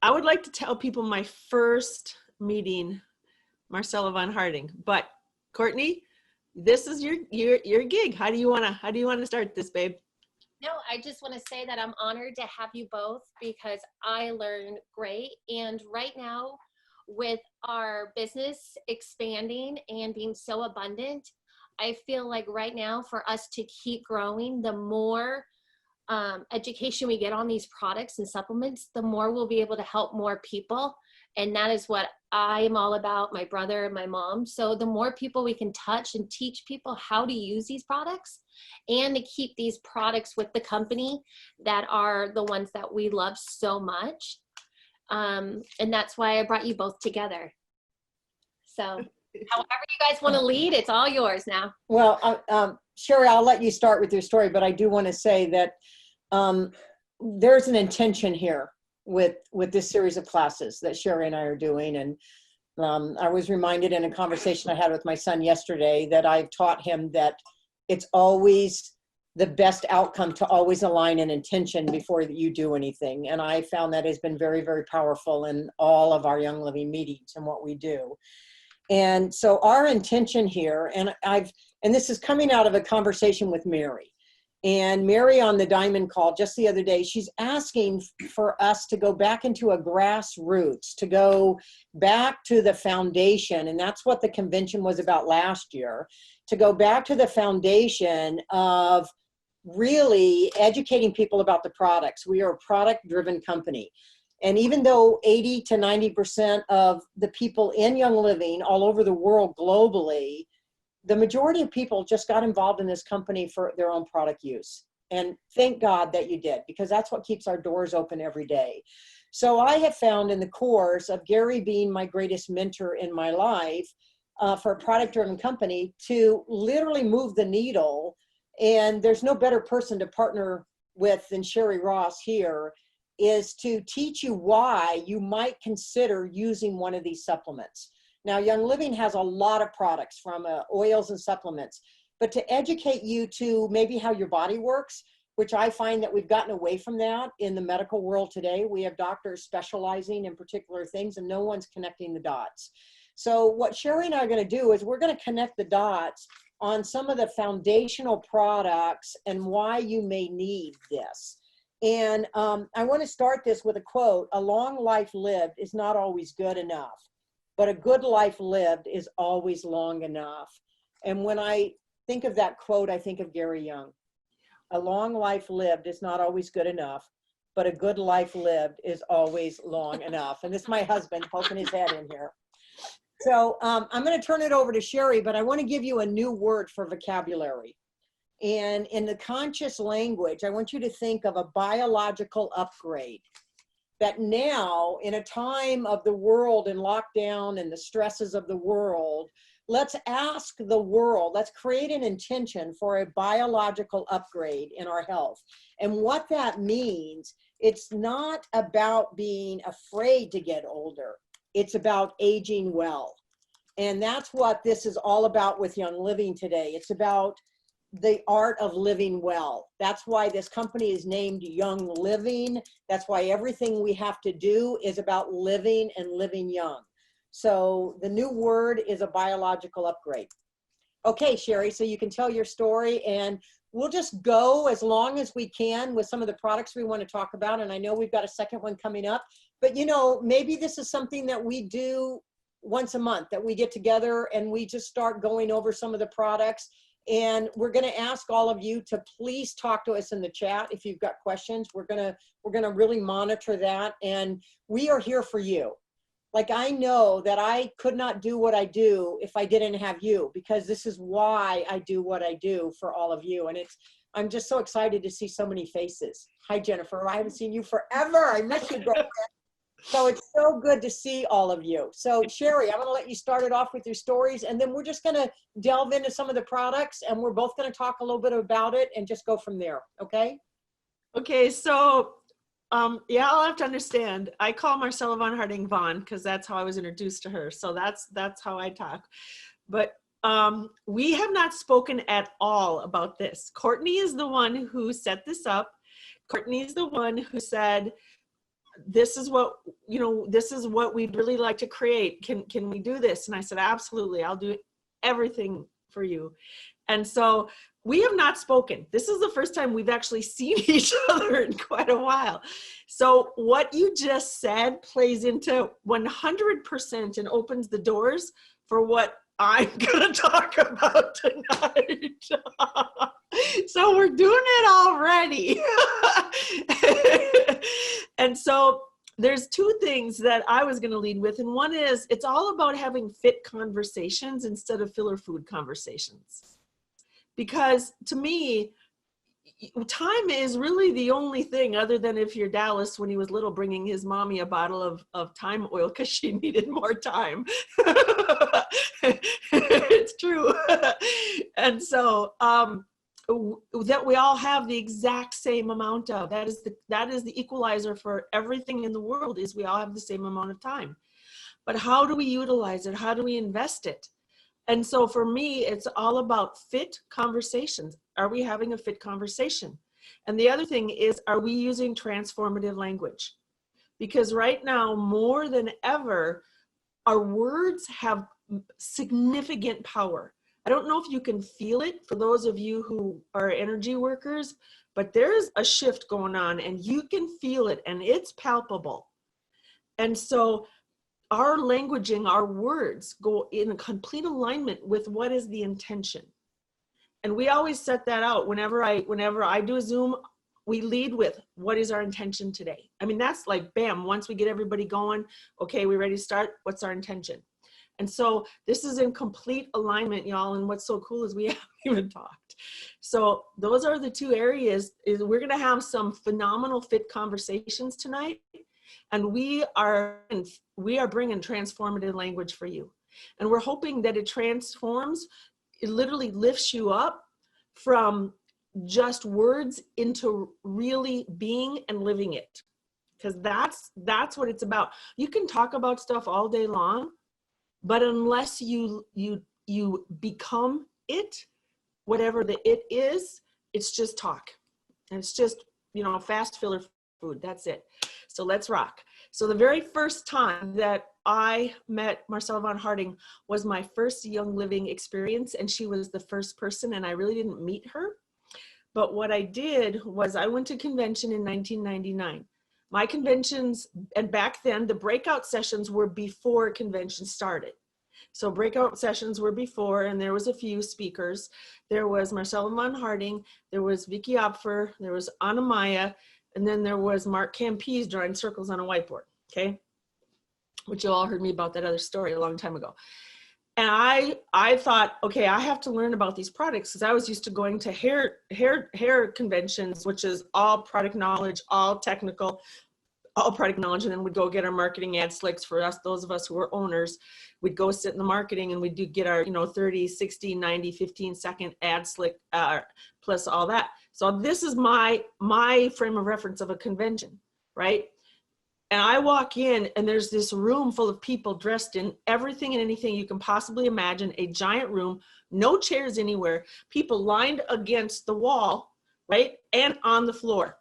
I would like to tell people my first meeting Marcella Vonn Harting, but Courtney, this is your gig. How do you wanna start this, babe? No, I just want to say that I'm honored to have you both because I learned great. And right now, with our business expanding and being so abundant, I feel like right now for us to keep growing, the more education we get on these products and supplements, the more we'll be able to help more people. And that is what I'm all about, my brother and my mom. So the more people we can touch and teach people how to use these products and to keep these products with the company that are the ones that we love so much. And that's why I brought you both together. So however you guys want to lead, it's all yours now. Well, Cherie, I'll let you start with your story, but I do want to say that there's an intention here with this series of classes that Cherie and I are doing. And I was reminded in a conversation I had with my son yesterday that I've taught him that it's always the best outcome to always align an intention before you do anything. And I found that has been very, very powerful in all of our Young Living meetings and what we do. And so our intention here, and this is coming out of a conversation with Mary. And Mary on the Diamond call just the other day, she's asking for us to go back into a grassroots, to go back to the foundation. And that's what the convention was about last year, to go back to the foundation of really educating people about the products. We are a product-driven company. And even though 80 to 90% of the people in Young Living all over the world globally, the majority of people just got involved in this company for their own product use. And thank God that you did, because that's what keeps our doors open every day. So I have found in the course of Gary being my greatest mentor in my life for a product-driven company to literally move the needle. And there's no better person to partner with than Cherie Ross here, is to teach you why you might consider using one of these supplements. Now, Young Living has a lot of products from oils and supplements, but to educate you to maybe how your body works, which I find that we've gotten away from that in the medical world today. We have doctors specializing in particular things and no one's connecting the dots. So what Cherie and I are going to do is we're going to connect the dots on some of the foundational products and why you may need this. And I want to start this with a quote: "A long life lived is not always good enough, but a good life lived is always long enough." And when I think of that quote, I think of Gary Young. A long life lived is not always good enough, but a good life lived is always long enough. And this is my husband poking his head in here. So I'm going to turn it over to Cherie, but I want to give you a new word for vocabulary. And in the conscious language, I want you to think of a biological upgrade. That now, in a time of the world and lockdown and the stresses of the world, let's ask the world, let's create an intention for a biological upgrade in our health. And what that means, it's not about being afraid to get older. It's about aging well. And that's what this is all about with Young Living today. It's about the art of living well. That's why this company is named Young Living. That's why everything we have to do is about living and living young. So the new word is a biological upgrade. Okay, Cherie, so you can tell your story and we'll just go as long as we can with some of the products we want to talk about. And I know we've got a second one coming up, but you know, maybe this is something that we do once a month, that we get together and we just start going over some of the products. And we're going to ask all of you to please talk to us in the chat if you've got questions. We're going to really monitor that, and we are here for you. Like, I know that I could not do what I do if I didn't have you, because this is why I do what I do for all of you. And I'm just so excited to see so many faces. Hi, Jennifer. I haven't seen you forever. I miss you, girlfriend. So it's so good to see all of you. So Cherie, I'm going to let you start it off with your stories, and then we're just going to delve into some of the products, and we're both going to talk a little bit about it and just go from there. Okay? Okay, so yeah, I'll have to understand. I call Marcella Vonn Harting Vonn because that's how I was introduced to her. So that's how I talk. But we have not spoken at all about this. Courtney is the one who set this up. Courtney is the one who said, this is what, you know, this is what we'd really like to create. Can we do this? And I said, absolutely, I'll do everything for you. And so we have not spoken. This is the first time we've actually seen each other in quite a while. So what you just said plays into 100% and opens the doors for what I'm going to talk about tonight. So we're doing it already. And so there's two things that I was going to lead with. And one is, it's all about having fit conversations instead of filler food conversations. Because to me, time is really the only thing, other than if you're Dallas when he was little bringing his mommy a bottle of thyme oil because she needed more time. It's true. And so that we all have the exact same amount of, that is the equalizer for everything in the world, is we all have the same amount of time. But how do we utilize it? How do we invest it? And so for me, it's all about fit conversations. Are we having a fit conversation? And the other thing is, are we using transformative language? Because right now, more than ever, our words have significant power. I don't know if you can feel it for those of you who are energy workers, but there's a shift going on and you can feel it and it's palpable. And so our languaging, our words go in a complete alignment with what is the intention. And we always set that out. Whenever I do a Zoom, we lead with, what is our intention today? I mean, that's like, bam, once we get everybody going, okay, we ready to start? What's our intention? And so this is in complete alignment, y'all. And what's so cool is we haven't even talked. So those are the two areas. Is we're going to have some phenomenal fit conversations tonight. And we are bringing transformative language for you. And we're hoping that it transforms, it literally lifts you up from just words into really being and living it. Because that's what it's about. You can talk about stuff all day long, but unless you become it, whatever the it is, it's just talk. And it's just, you know, fast filler food. That's it. So let's rock. So the very first time that I met Marcella Vonn Harting was my first Young Living experience, and she was the first person, and I really didn't meet her. But what I did was I went to convention in 1999. My conventions, and back then the breakout sessions were before convention started. So breakout sessions were before, and there was a few speakers. There was Marcella Vonn Harting, there was Vicky Opfer, there was Anna Maya, and then there was Mark Campese drawing circles on a whiteboard, okay? Which you all heard me about that other story a long time ago. And I thought, okay, I have to learn about these products, because I was used to going to hair conventions, which is all product knowledge, all technical, all product knowledge, and then we'd go get our marketing ad slicks for us, those of us who were owners. We'd go sit in the marketing and we'd get our, 30, 60, 90, 15-second ad slick, plus all that. So this is my frame of reference of a convention, right? And I walk in and there's this room full of people dressed in everything and anything you can possibly imagine, a giant room, no chairs anywhere, people lined against the wall, right? And on the floor.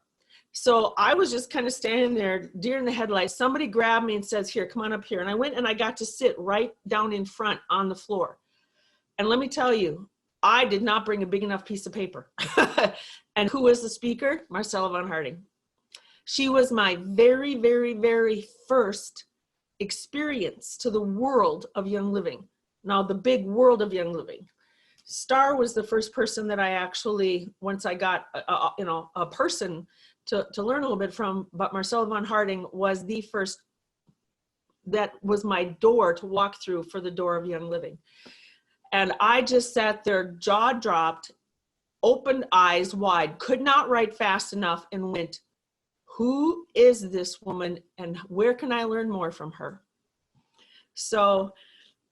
So I was just kind of standing there, deer in the headlights. Somebody grabbed me and says, here, come on up here. And I went and I got to sit right down in front on the floor. And let me tell you, I did not bring a big enough piece of paper. And who was the speaker? Marcella Vonn Harting. She was my very, very, very first experience to the world of Young Living. Now, the big world of Young Living. Star was the first person that I actually, once I got a person to learn a little bit from, but Marcella Vonn Harting was the first, that was my door to walk through for the door of Young Living. And I just sat there, jaw dropped, opened eyes wide, could not write fast enough, and went, who is this woman and where can I learn more from her? So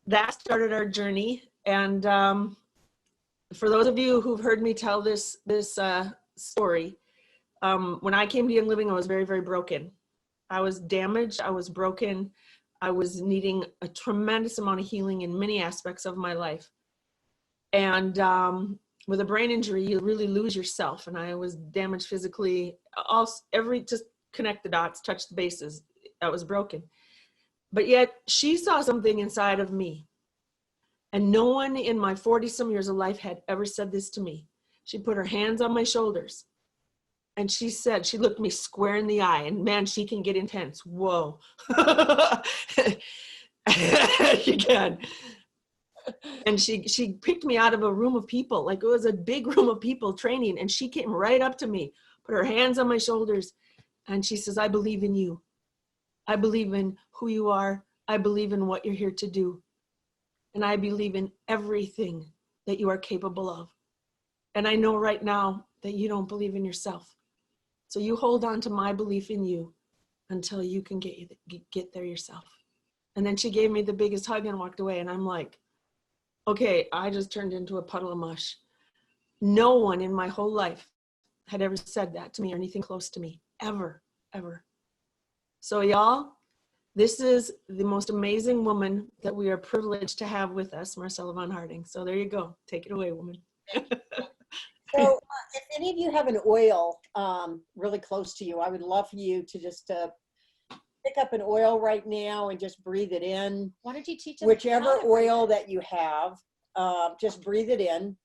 that started our journey. And for those of you who've heard me tell this story, when I came to Young Living, I was very, very broken. I was damaged, I was broken. I was needing a tremendous amount of healing in many aspects of my life. And with a brain injury, you really lose yourself. And I was damaged physically, just connect the dots, touch the bases. that was broken. But yet she saw something inside of me. And no one in my 40-some years of life had ever said this to me. She put her hands on my shoulders and she said, she looked me square in the eye, and man, she can get intense. Whoa. She can. And she picked me out of a room of people, like it was a big room of people training, and she came right up to me, put her hands on my shoulders, and she says, I believe in you. I believe in who you are. I believe in what you're here to do. And I believe in everything that you are capable of. And I know right now that you don't believe in yourself. So you hold on to my belief in you until you can get there yourself. And then she gave me the biggest hug and walked away. And I'm like, okay, I just turned into a puddle of mush. No one in my whole life had ever said that to me or anything close to me, ever, ever. So y'all, this is the most amazing woman that we are privileged to have with us, Marcella Vonn Harting. So there you go. Take it away, woman. So if any of you have an oil really close to you, I would love for you to just pick up an oil right now and just breathe it in. Why don't you teach them Whichever how to breathe oil it? that you have, just breathe it in.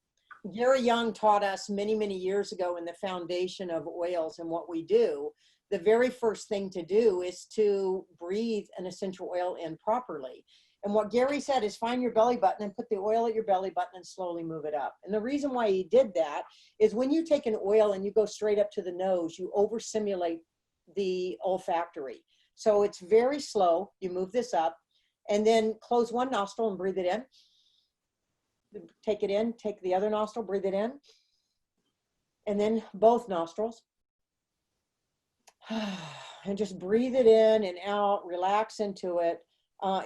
Gary Young taught us many, many years ago in the foundation of oils and what we do. The very first thing to do is to breathe an essential oil in properly. And what Gary said is find your belly button and put the oil at your belly button and slowly move it up. And the reason why he did that is when you take an oil and you go straight up to the nose, you overstimulate the olfactory. So it's very slow. You move this up and then close one nostril and breathe it in. Take it in, take the other nostril, breathe it in. And then both nostrils. And just breathe it in and out, relax into it.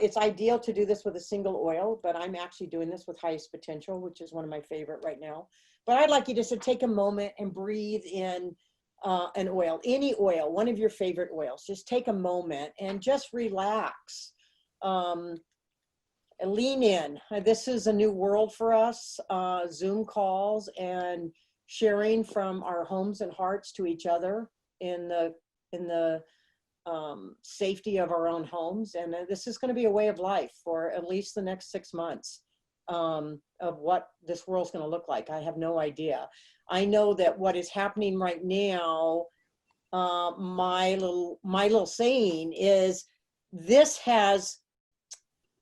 It's ideal to do this with a single oil, but I'm actually doing this with highest potential, which is one of my favorite right now. But I'd like you just to take a moment and breathe in an oil, any oil, one of your favorite oils. Just take a moment and just relax. Lean in. This is a new world for us, Zoom calls and sharing from our homes and hearts to each other in the safety of our own homes. And this is going to be a way of life for at least the next 6 months of what this world's going to look like. I have no idea. I know that what is happening right now, my little saying is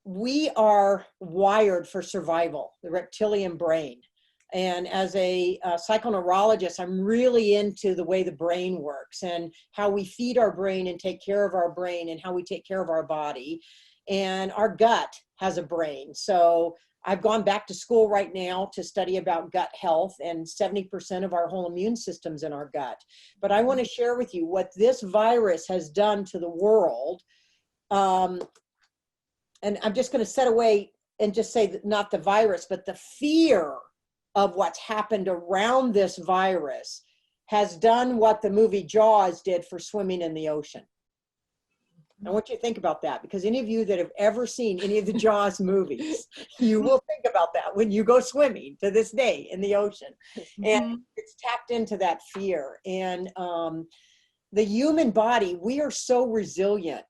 we are wired for survival, the reptilian brain. And as a psychoneurologist, I'm really into the way the brain works and how we feed our brain and take care of our brain and how we take care of our body. And our gut has a brain. So I've gone back to school right now to study about gut health, and 70% of our whole immune system's in our gut. But I want to share with you what this virus has done to the world. And I'm just going to set away and just say that not the virus, but the fear of what's happened around this virus has done what the movie Jaws did for swimming in the ocean. I want you to think about that, because any of you that have ever seen any of the Jaws movies, you will think about that when you go swimming to this day in the ocean. And it's tapped into that fear. And the human body, we are so resilient.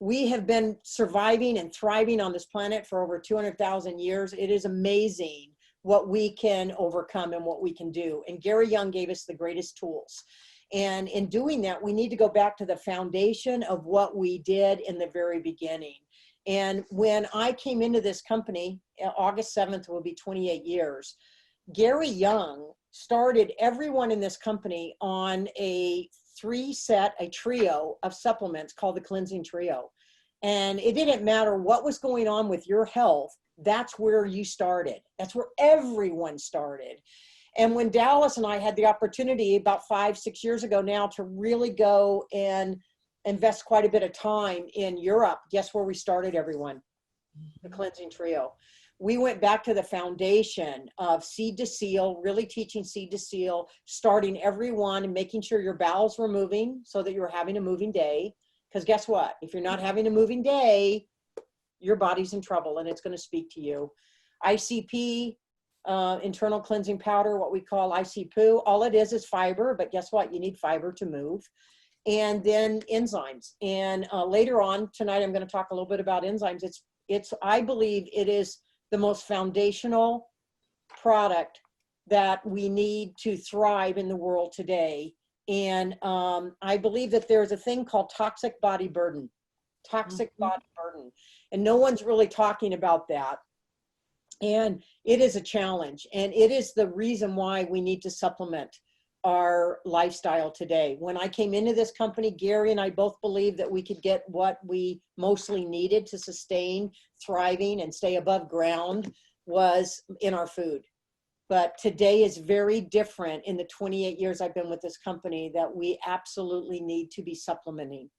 We have been surviving and thriving on this planet for over 200,000 years. It is amazing what we can overcome and what we can do. And Gary Young gave us the greatest tools. And in doing that, we need to go back to the foundation of what we did in the very beginning. And when I came into this company, August 7th will be 28 years, Gary Young started everyone in this company on a trio of supplements called the Cleansing Trio. And it didn't matter what was going on with your health, that's where you started. That's where everyone started. And when Dallas and I had the opportunity about 5-6 years ago now to really go and invest quite a bit of time in Europe, guess where we started, everyone? The Cleansing Trio. We went back to the foundation of seed to seal, really teaching seed to seal, starting everyone and making sure your bowels were moving so that you were having a moving day. Because guess what? If you're not having a moving day, your body's in trouble and it's going to speak to you. ICP, internal cleansing powder, what we call ICPoo, all it is fiber, but guess what? You need fiber to move. and then enzymes. And later on tonight, I'm going to talk a little bit about enzymes. I believe it is the most foundational product that we need to thrive in the world today. And I believe that there's a thing called toxic body burden, body burden. And no one's really talking about that. And it is a challenge. And it is the reason why we need to supplement our lifestyle today. When I came into this company, Gary and I both believed that we could get what we mostly needed to sustain thriving and stay above ground was in our food. But today is very different. In the 28 years I've been with this company, that we absolutely need to be supplementing.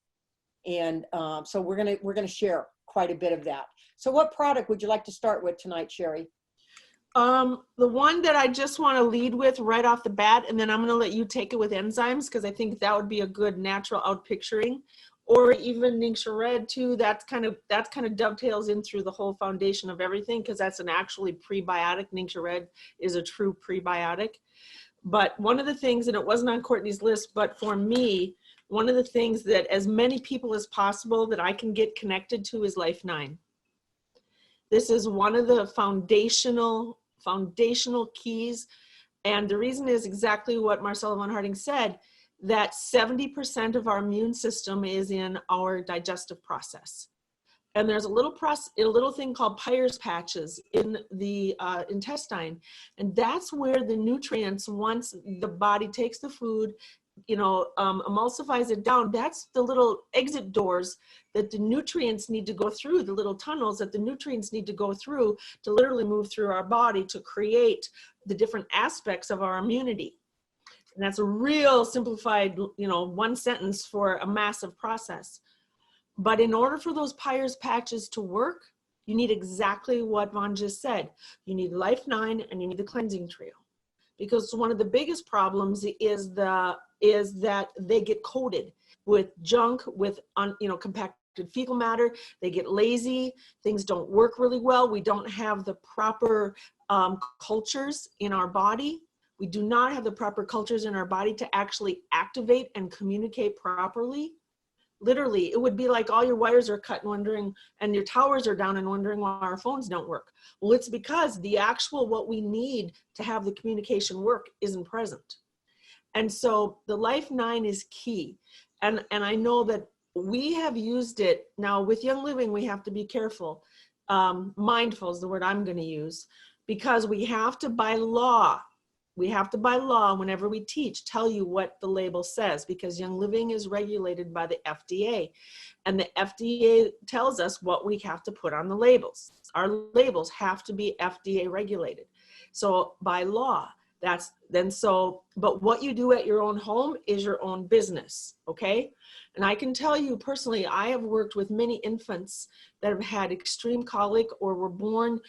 And so we're gonna share quite a bit of that. So what product would you like to start with tonight, Cherie? The one that I just want to lead with right off the bat, and then I'm going to let you take it with enzymes, because I think that would be a good natural outpicturing, or even Ningxia Red too. That's kind of dovetails in through the whole foundation of everything, because that's an actually prebiotic. Ningxia Red is a true prebiotic. But one of the things, and it wasn't on Courtney's list, but for me, one of the things that as many people as possible that I can get connected to is Life 9. This is one of the foundational keys. And the reason is exactly what Marcella Vonn Harting said, that 70% of our immune system is in our digestive process. And there's a little thing called Peyer's patches in the intestine. And that's where the nutrients, once the body takes the food, emulsifies it down, that's the little exit doors that the nutrients need to go through, the little tunnels that the nutrients need to go through to literally move through our body to create the different aspects of our immunity. And that's a real simplified, one sentence for a massive process. But in order for those Peyer's patches to work, you need exactly what Vonn just said. You need Life 9 and you need the cleansing trio. Because one of the biggest problems is that they get coated with junk, with compacted fecal matter. They get lazy. Things don't work really well. We don't have the proper cultures in our body. We do not have the proper cultures in our body to actually activate and communicate properly. Literally, it would be like all your wires are cut and your towers are down and wondering why our phones don't work. Well, it's because the actual what we need to have the communication work isn't present. And so the Life 9 is key. And I know that we have used it. Now with Young Living, we have to be careful. Mindful is the word I'm going to use, because we have to by law, whenever we teach, tell you what the label says, because Young Living is regulated by the FDA. And the FDA tells us what we have to put on the labels. Our labels have to be FDA regulated. So by law, but what you do at your own home is your own business, okay? And I can tell you personally, I have worked with many infants that have had extreme colic or were born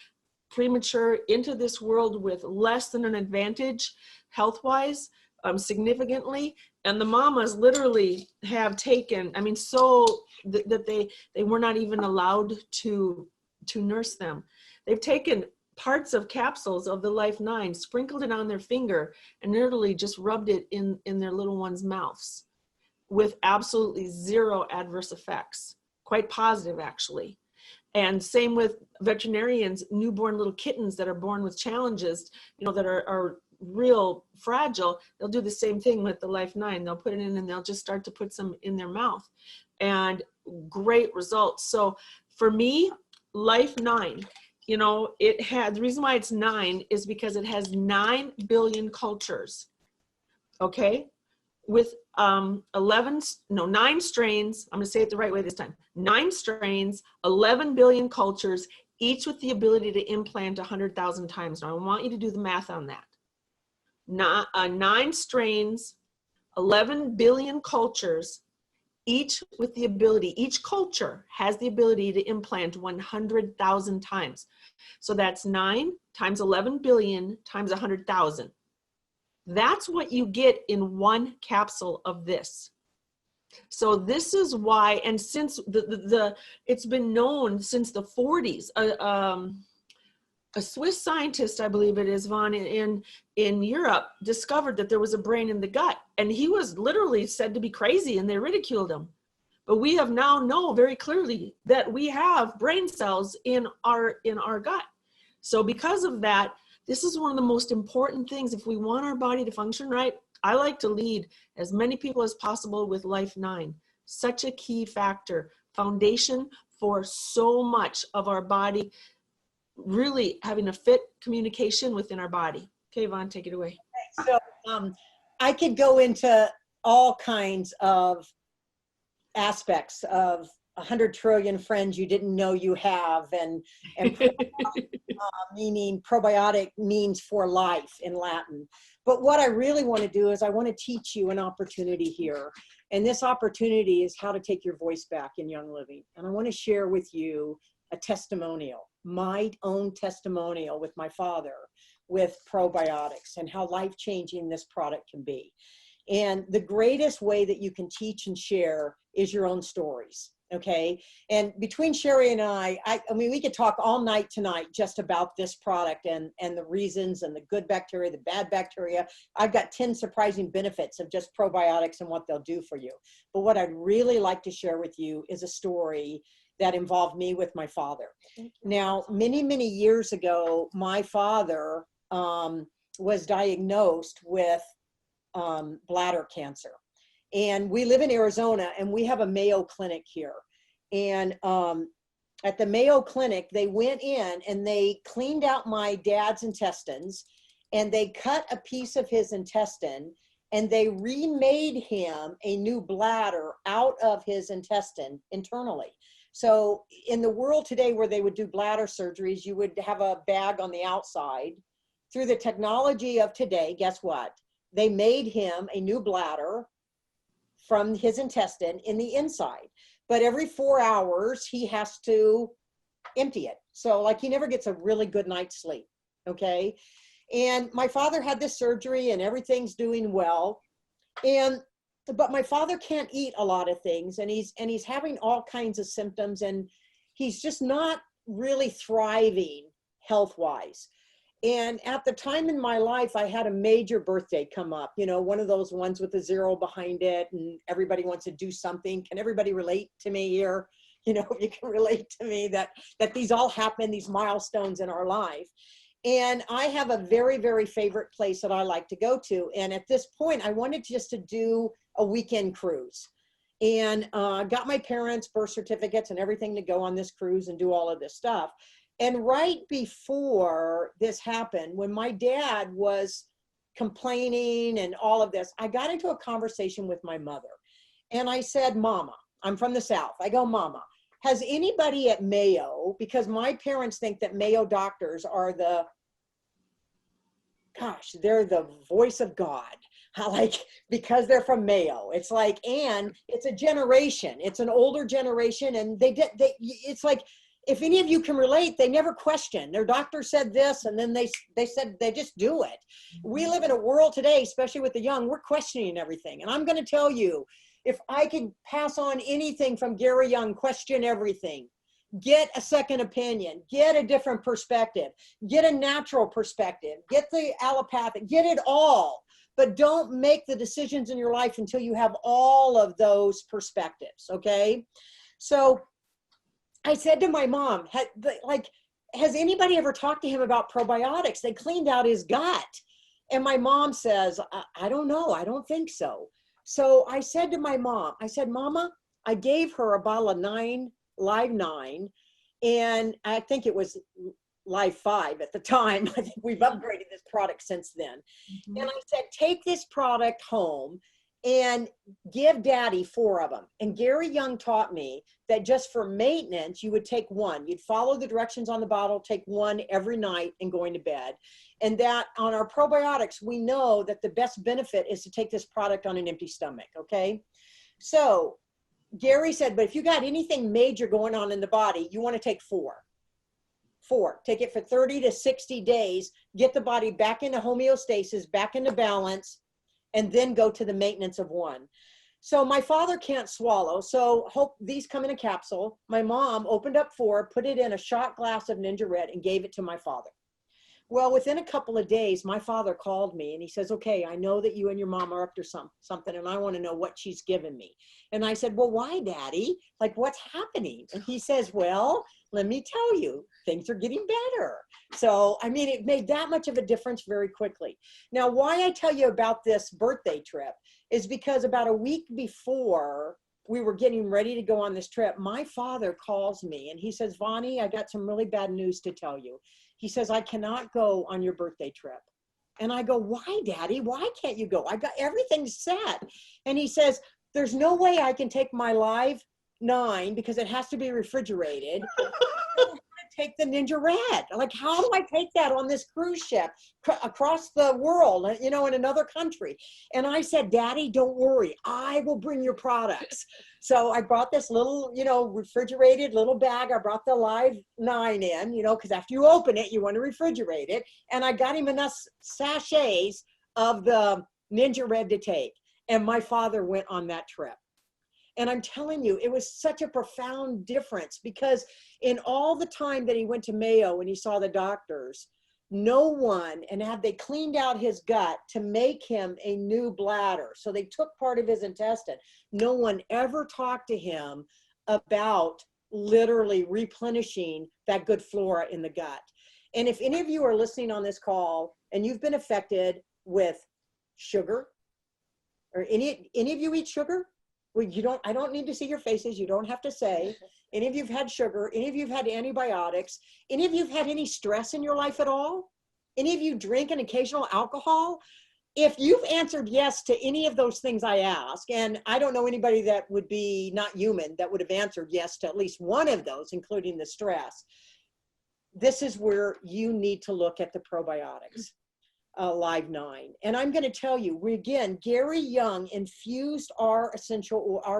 premature into this world with less than an advantage health-wise, significantly, and the mamas literally have taken, that they were not even allowed to nurse them. They've taken parts of capsules of the Life 9, sprinkled it on their finger, and literally just rubbed it in their little ones' mouths with absolutely zero adverse effects, quite positive actually. And same with veterinarians, newborn little kittens that are born with challenges, that are real fragile. They'll do the same thing with the Life 9. They'll put it in and they'll just start to put some in their mouth, and great results. So for me, Life 9, the reason why it's 9 is because it has 9 billion cultures, okay? With 9 strains, I'm gonna say it the right way this time, 9 strains, 11 billion cultures, each with the ability to implant 100,000 times. Now I want you to do the math on that. 9 strains, 11 billion cultures, each with the ability, each culture has the ability to implant 100,000 times. So that's 9 times 11 billion times 100,000. That's what you get in one capsule of this. So this is why, and since it's been known since the 40s, a Swiss scientist, I believe it is, Vaughn, in Europe, discovered that there was a brain in the gut, and he was literally said to be crazy, and they ridiculed him. But we have now know very clearly that we have brain cells in our gut. So because of that, this is one of the most important things. If we want our body to function right, I like to lead as many people as possible with Life 9. Such a key factor, foundation for so much of our body, really having a fit communication within our body. Okay, Vaughn, take it away. So I could go into all kinds of aspects of 100 trillion friends you didn't know you have, and meaning probiotic means for life in Latin. But what I really want to do is I want to teach you an opportunity here. And this opportunity is how to take your voice back in Young Living. And I want to share with you a testimonial, my own testimonial with my father with probiotics and how life-changing this product can be. And the greatest way that you can teach and share is your own stories. Okay. And between Cherie and I mean, we could talk all night tonight just about this product and the reasons and the good bacteria, the bad bacteria. I've got 10 surprising benefits of just probiotics and what they'll do for you. But what I'd really like to share with you is a story that involved me with my father. Now, many, many years ago, my father was diagnosed with bladder cancer. And we live in Arizona, and we have a Mayo Clinic here. And at the Mayo Clinic, they went in and they cleaned out my dad's intestines, and they cut a piece of his intestine, and they remade him a new bladder out of his intestine internally. So in the world today where they would do bladder surgeries, you would have a bag on the outside. Through the technology of today, guess what? They made him a new bladder from his intestine in the inside. But every 4 hours, he has to empty it. So like he never gets a really good night's sleep, okay? And my father had this surgery and everything's doing well. But my father can't eat a lot of things, and he's having all kinds of symptoms, and he's just not really thriving health-wise. And at the time in my life, I had a major birthday come up, you know, one of those ones with a zero behind it, and everybody wants to do something. Can everybody relate to me here? You know, if you can relate to me that these all happen, these milestones in our life. And I have a very, very favorite place that I like to go to. And at this point, I wanted just to do a weekend cruise. And got my parents' birth certificates and everything to go on this cruise and do all of this stuff. And right before this happened, when my dad was complaining and all of this, I got into a conversation with my mother. And I said, Mama, I'm from the South. I go, Mama, has anybody at Mayo, because my parents think that Mayo doctors are they're the voice of God. Because they're from Mayo. It's like, and it's a generation. It's an older generation. And it's like, if any of you can relate, they never question. Their doctor said this, and then they said they just do it. We live in a world today, especially with the young, we're questioning everything. And I'm going to tell you, if I could pass on anything from Gary Young, question everything. Get a second opinion. Get a different perspective. Get a natural perspective. Get the allopathic. Get it all. But don't make the decisions in your life until you have all of those perspectives, okay? So I said to my mom, has anybody ever talked to him about probiotics? They cleaned out his gut. And my mom says, I don't know. I don't think so. So I said to my mom, I said, Mama, I gave her a bottle of Live 9, and I think it was Live 5 at the time. I think we've upgraded this product since then. Mm-hmm. And I said, take this product home and give Daddy 4 of them. And Gary Young taught me that just for maintenance, you would take 1. You'd follow the directions on the bottle, take 1 every night and going to bed. And that on our probiotics, we know that the best benefit is to take this product on an empty stomach, okay? So Gary said, but if you got anything major going on in the body, you want to take 4. Take it for 30 to 60 days, get the body back into homeostasis, back into balance, and then go to the maintenance of 1. So my father can't swallow, so hope these come in a capsule. My mom opened up 4, put it in a shot glass of Ninja Red, and gave it to my father. Well, within a couple of days, my father called me and he says, okay, I know that you and your mom are up to something and I want to know what she's given me. And I said, well, why, Daddy? Like, what's happening? And he says, well, let me tell you, things are getting better. So, I mean, it made that much of a difference very quickly. Now, why I tell you about this birthday trip is because about a week before we were getting ready to go on this trip, my father calls me and he says, Vonnie, I got some really bad news to tell you. He says, I cannot go on your birthday trip. And I go, why, Daddy? Why can't you go? I got everything set. And he says, there's no way I can take my Live 9 because it has to be refrigerated. Take the Ninja Red. Like, how do I take that on this cruise ship across the world, you know, in another country? And I said, Daddy, don't worry. I will bring your products. So I brought this little, you know, refrigerated little bag. I brought the Live 9 in, you know, because after you open it, you want to refrigerate it. And I got him enough sachets of the Ninja Red to take. And my father went on that trip. And I'm telling you, it was such a profound difference because in all the time that he went to Mayo and he saw the doctors, no one, and had they cleaned out his gut to make him a new bladder, so they took part of his intestine, no one ever talked to him about literally replenishing that good flora in the gut. And if any of you are listening on this call and you've been affected with sugar, or any of you eat sugar? Well, I don't need to see your faces. You don't have to say. Any of you've had sugar, any of you've had antibiotics, any of you've had any stress in your life at all? Any of you drink an occasional alcohol? If you've answered yes to any of those things I ask, and I don't know anybody that would be not human that would have answered yes to at least one of those, including the stress, this is where you need to look at the probiotics. Live 9. And I'm going to tell you, Gary Young infused our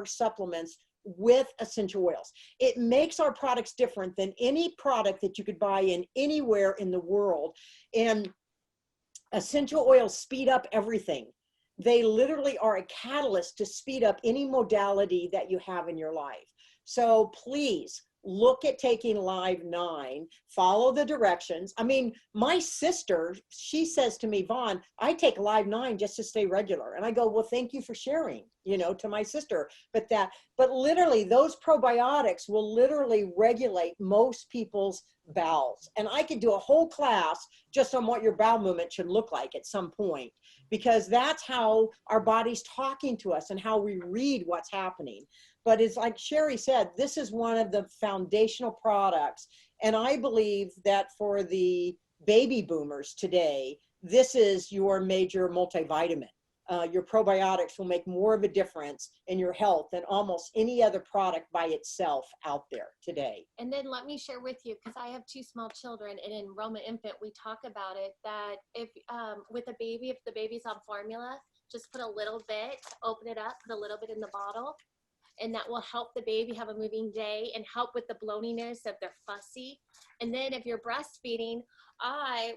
supplements with essential oils. It makes our products different than any product that you could buy in anywhere in the world. And essential oils speed up everything. They literally are a catalyst to speed up any modality that you have in your life. So please, look at taking Live 9, follow the directions. I mean, my sister, she says to me, Vonn, I take Live 9 just to stay regular. And I go, well, thank you for sharing, you know, to my sister. But literally those probiotics will literally regulate most people's bowels. And I could do a whole class just on what your bowel movement should look like at some point, because that's how our body's talking to us and how we read what's happening. But it's like Cherie said, this is one of the foundational products. And I believe that for the baby boomers today, this is your major multivitamin. Your probiotics will make more of a difference in your health than almost any other product by itself out there today. And then let me share with you, because I have 2 small children, and in Roma Infant, we talk about it, that if with a baby, if the baby's on formula, just put a little bit, open it up, put a little bit in the bottle, and that will help the baby have a moving day and help with the bloatiness of their fussy. And then if you're breastfeeding,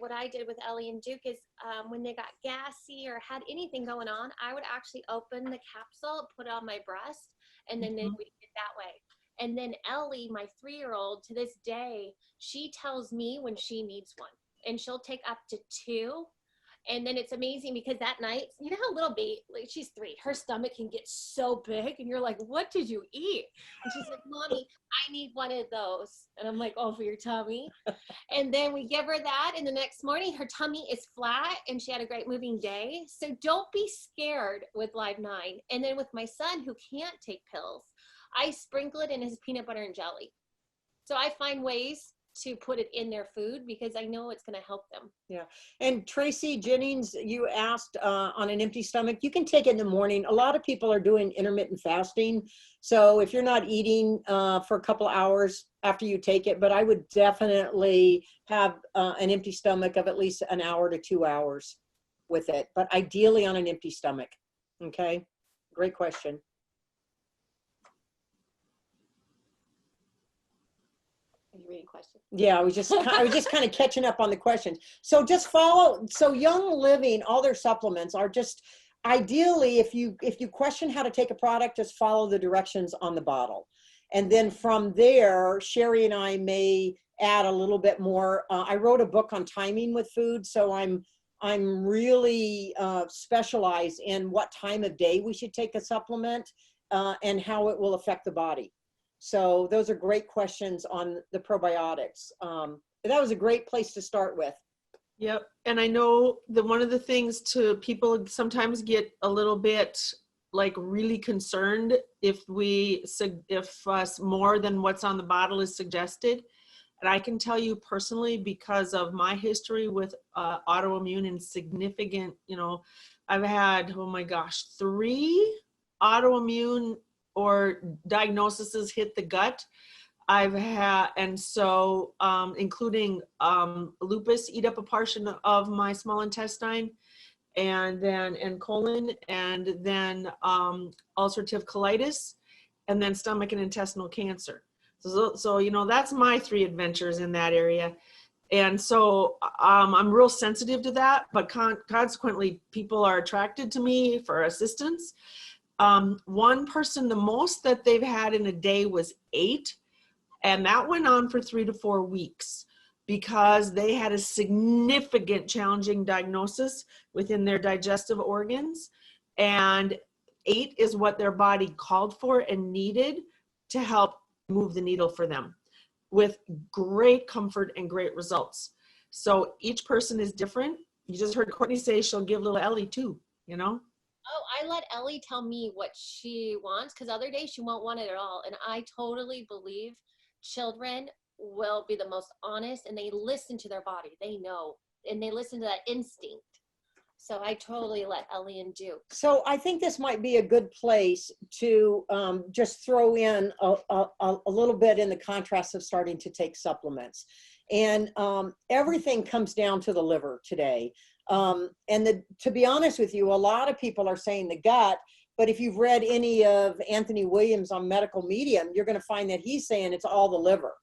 what I did with Ellie and Duke is when they got gassy or had anything going on, I would actually open the capsule, put it on my breast, and then we did it that way. And then Ellie, my 3-year-old, to this day, she tells me when she needs one, and she'll take up to 2. And then it's amazing because that night, you know how little baby, like she's 3, her stomach can get so big and you're like, what did you eat? And she's like, Mommy, I need one of those. And I'm like, oh, for your tummy. And then we give her that, and the next morning her tummy is flat and she had a great moving day. So don't be scared with Live 9. And then with my son who can't take pills, I sprinkle it in his peanut butter and jelly. So I find ways to put it in their food because I know it's going to help them. Yeah. And Tracy Jennings, you asked on an empty stomach, you can take it in the morning. A lot of people are doing intermittent fasting. So if you're not eating for a couple hours after you take it, but I would definitely have an empty stomach of at least an hour to 2 hours with it, but ideally on an empty stomach. Okay. Great question. Are you reading questions? Yeah, I was just kind of catching up on the questions. So just follow. So Young Living, all their supplements are just ideally, if you question how to take a product, just follow the directions on the bottle, and then from there, Cherie and I may add a little bit more. I wrote a book on timing with food, so I'm really specialized in what time of day we should take a supplement and how it will affect the body. So those are great questions on the probiotics. That was a great place to start with. Yep. And I know that one of the things to people sometimes get a little bit like really concerned if more than what's on the bottle is suggested. And I can tell you personally, because of my history with autoimmune and significant, I've had, oh my gosh, 3 autoimmune or diagnoses hit the gut. I've had, and so including lupus eat up a portion of my small intestine, and colon, and then ulcerative colitis, and then stomach and intestinal cancer. So that's my 3 adventures in that area. And so I'm real sensitive to that, but consequently, people are attracted to me for assistance. One person, the most that they've had in a day was 8. And that went on for 3 to 4 weeks because they had a significant challenging diagnosis within their digestive organs. And 8 is what their body called for and needed to help move the needle for them with great comfort and great results. So each person is different. You just heard Courtney say she'll give little Ellie too, Oh, I let Ellie tell me what she wants, because other days she won't want it at all. And I totally believe children will be the most honest, and they listen to their body. They know, and they listen to that instinct. So I totally let Ellie do. So I think this might be a good place to just throw in a little bit in the contrast of starting to take supplements. And everything comes down to the liver today. To be honest with you, a lot of people are saying the gut, but if you've read any of Anthony Williams on Medical Medium, you're going to find that he's saying it's all the liver.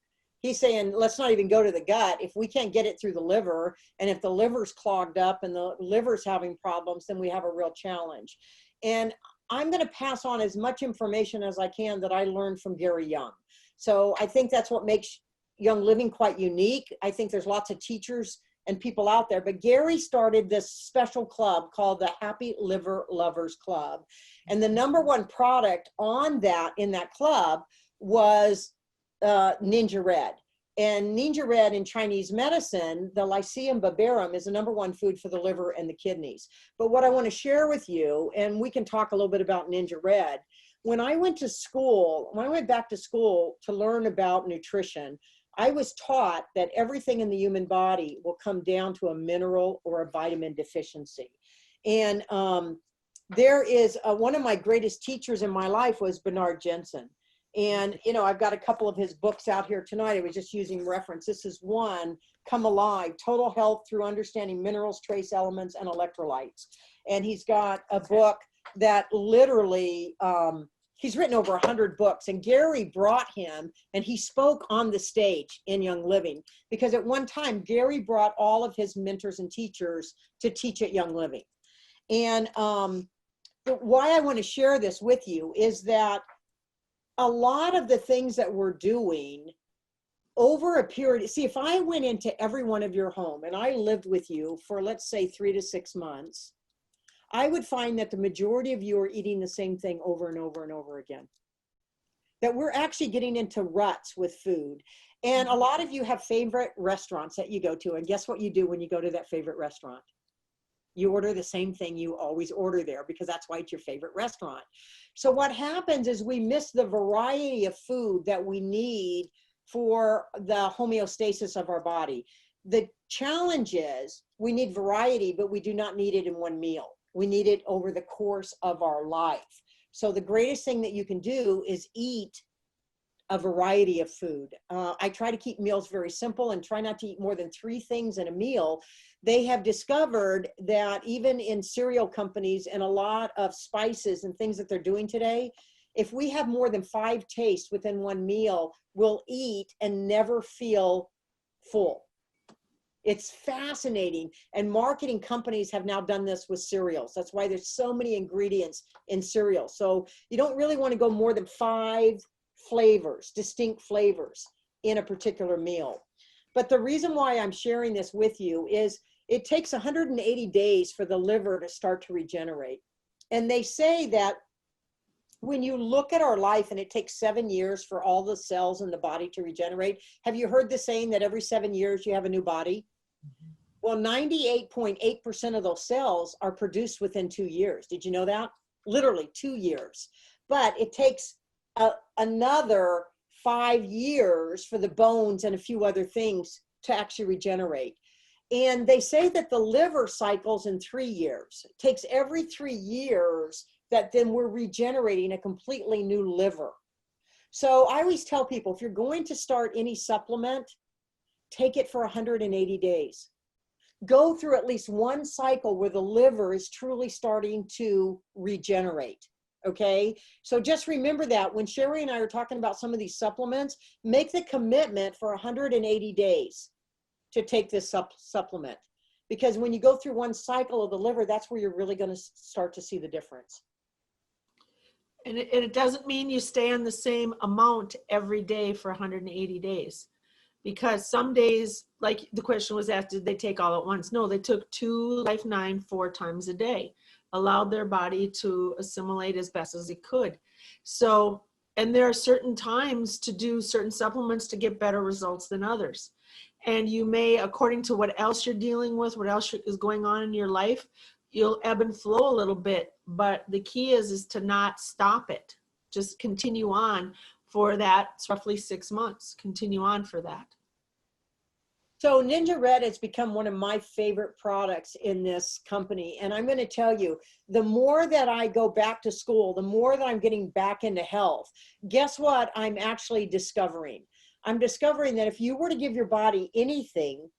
He's saying, let's not even go to the gut. If we can't get it through the liver, and if the liver's clogged up and the liver's having problems, then we have a real challenge. And I'm going to pass on as much information as I can that I learned from Gary Young. So I think that's what makes Young Living quite unique. I think there's lots of teachers and people out there, but Gary started this special club called the Happy Liver Lovers Club. And the #1 product on that, in that club, was Ninja Red. And Ninja Red in Chinese medicine, the Lycium babarum, is the #1 food for the liver and the kidneys. But what I want to share with you, and we can talk a little bit about Ninja Red, when I went back to school to learn about nutrition, I was taught that everything in the human body will come down to a mineral or a vitamin deficiency. And there is one of my greatest teachers in my life was Bernard Jensen. And, I've got a couple of his books out here tonight. I was just using reference. This is one, Come Alive, Total Health Through Understanding Minerals, Trace Elements, and Electrolytes. And he's got a book that literally, he's written over 100 books. And Gary brought him, and he spoke on the stage in Young Living, because at one time, Gary brought all of his mentors and teachers to teach at Young Living. And why I want to share this with you is that a lot of the things that we're doing over a period, see, if I went into every one of your home and I lived with you for, let's say, 3 to 6 months, I would find that the majority of you are eating the same thing over and over and over again. That we're actually getting into ruts with food. And a lot of you have favorite restaurants that you go to. And guess what you do when you go to that favorite restaurant? You order the same thing you always order there, because that's why it's your favorite restaurant. So what happens is we miss the variety of food that we need for the homeostasis of our body. The challenge is we need variety, but we do not need it in one meal. We need it over the course of our life. So the greatest thing that you can do is eat a variety of food. I try to keep meals very simple and try not to eat more than 3 things in a meal. They have discovered that even in cereal companies and a lot of spices and things that they're doing today, if we have more than 5 tastes within one meal, we'll eat and never feel full. It's fascinating. And marketing companies have now done this with cereals. That's why there's so many ingredients in cereal. So you don't really want to go more than 5 flavors, distinct flavors in a particular meal. But the reason why I'm sharing this with you is it takes 180 days for the liver to start to regenerate. And they say that when you look at our life and it takes 7 years for all the cells in the body to regenerate, have you heard the saying that every 7 years you have a new body? Well, 98.8% of those cells are produced within 2 years. Did you know that? Literally 2 years. But it takes another 5 years for the bones and a few other things to actually regenerate. And they say that the liver cycles in 3 years. It takes every 3 years that then we're regenerating a completely new liver. So I always tell people, if you're going to start any supplement, take it for 180 days. Go through at least one cycle where the liver is truly starting to regenerate. Okay, so just remember that when Cherie and I are talking about some of these supplements, make the commitment for 180 days to take this supplement. Because when you go through one cycle of the liver, that's where you're really going to start to see the difference. And it doesn't mean you stay on the same amount every day for 180 days. Because some days, like the question was asked, did they take all at once? No, they took 2 Life 9 4 times a day, allowed their body to assimilate as best as it could. So, and there are certain times to do certain supplements to get better results than others. And you may, according to what else you're dealing with, what else is going on in your life, you'll ebb and flow a little bit. But the key is to not stop it. Just continue on for that. It's roughly 6 months. Continue on for that. So Ninja Red has become one of my favorite products in this company. And I'm going to tell you, the more that I go back to school, the more that I'm getting back into health, guess what I'm actually discovering? I'm discovering that if you were to give your body anything,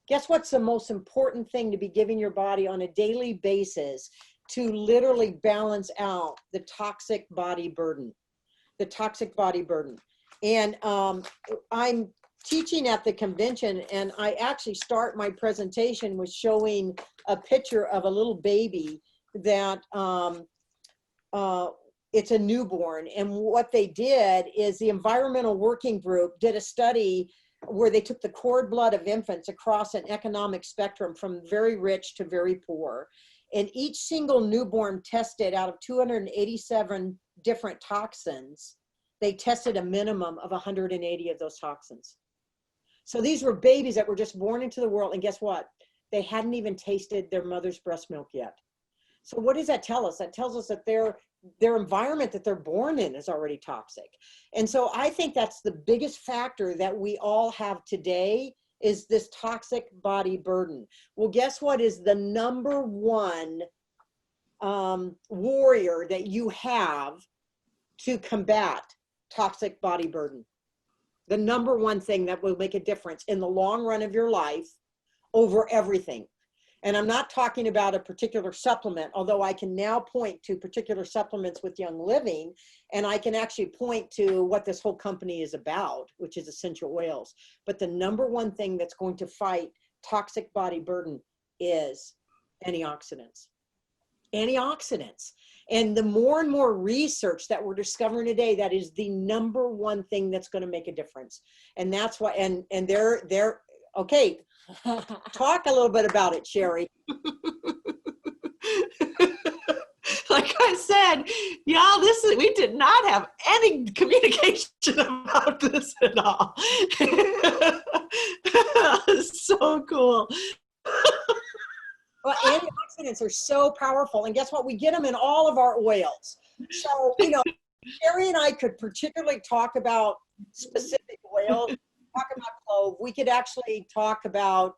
guess what's the most important thing to be giving your body on a daily basis to literally balance out the toxic body burden, the toxic body burden. And I'm teaching at the convention, and I actually start my presentation with showing a picture of a little baby that it's a newborn. And what they did is the Environmental Working Group did a study where they took the cord blood of infants across an economic spectrum from very rich to very poor. And each single newborn tested out of 287 different toxins, they tested a minimum of 180 of those toxins. So these were babies that were just born into the world. And guess what? They hadn't even tasted their mother's breast milk yet. So what does that tell us? That tells us that their environment that they're born in is already toxic. And so I think that's the biggest factor that we all have today is this toxic body burden. Well, guess what is the number one warrior that you have to combat toxic body burden? The number one thing that will make a difference in the long run of your life over everything. And I'm not talking about a particular supplement, although I can now point to particular supplements with Young Living, and I can actually point to what this whole company is about, which is essential oils. But the number one thing that's going to fight toxic body burden is antioxidants. Antioxidants. And the more and more research that we're discovering today, that is the number one thing that's going to make a difference. And that's why, and they're okay. Talk a little bit about it, Cherie. Like I said, y'all, we did not have any communication about this at all. So cool. Well, antioxidants are so powerful. And guess what? We get them in all of our oils. So, Cherie and I could particularly talk about specific oils, talk about clove. We could actually talk about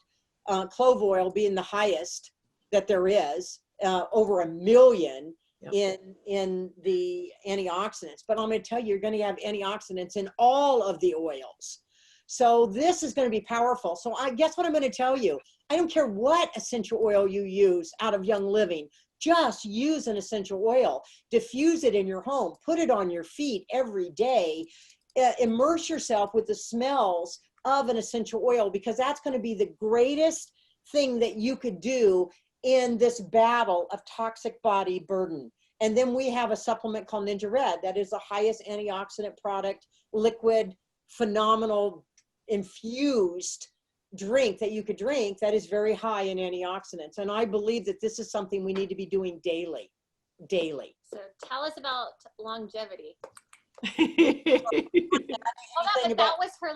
clove oil being the highest that there is, over 1 million in the antioxidants. But I'm going to tell you, you're going to have antioxidants in all of the oils. So this is going to be powerful. So I guess what I'm going to tell you, I don't care what essential oil you use out of Young Living, just use an essential oil, diffuse it in your home, put it on your feet every day, immerse yourself with the smells of an essential oil, because that's going to be the greatest thing that you could do in this battle of toxic body burden. And then we have a supplement called Ninja Red that is the highest antioxidant product, liquid, phenomenal. infused drink that you could drink that is very high in antioxidants. And I believe that this is something we need to be doing daily. So tell us about longevity. Anything That about- was her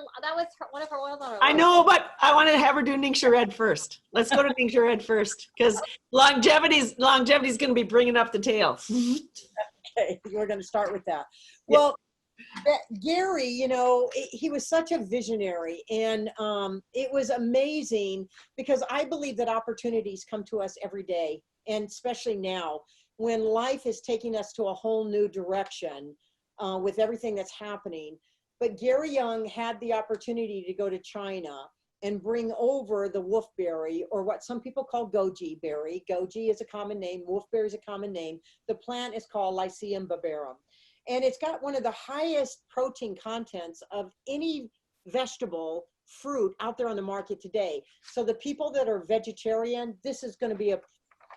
one of her oils on her I list. know, but I want to have her do Ningxia Red first. Let's go to Ningxia Red first, because longevity's going to be bringing up the tail. Okay, we're going to start with that. Well, Gary, you know, he was such a visionary, and it was amazing because I believe that opportunities come to us every day, and especially now when life is taking us to a whole new direction with everything that's happening. But Gary Young had the opportunity to go to China and bring over the wolfberry, or what some people call goji berry. Goji is a common name. Wolfberry is a common name. The plant is called Lycium babarum. And it's got one of the highest protein contents of any vegetable fruit out there on the market today. So the people that are vegetarian, this is going to be a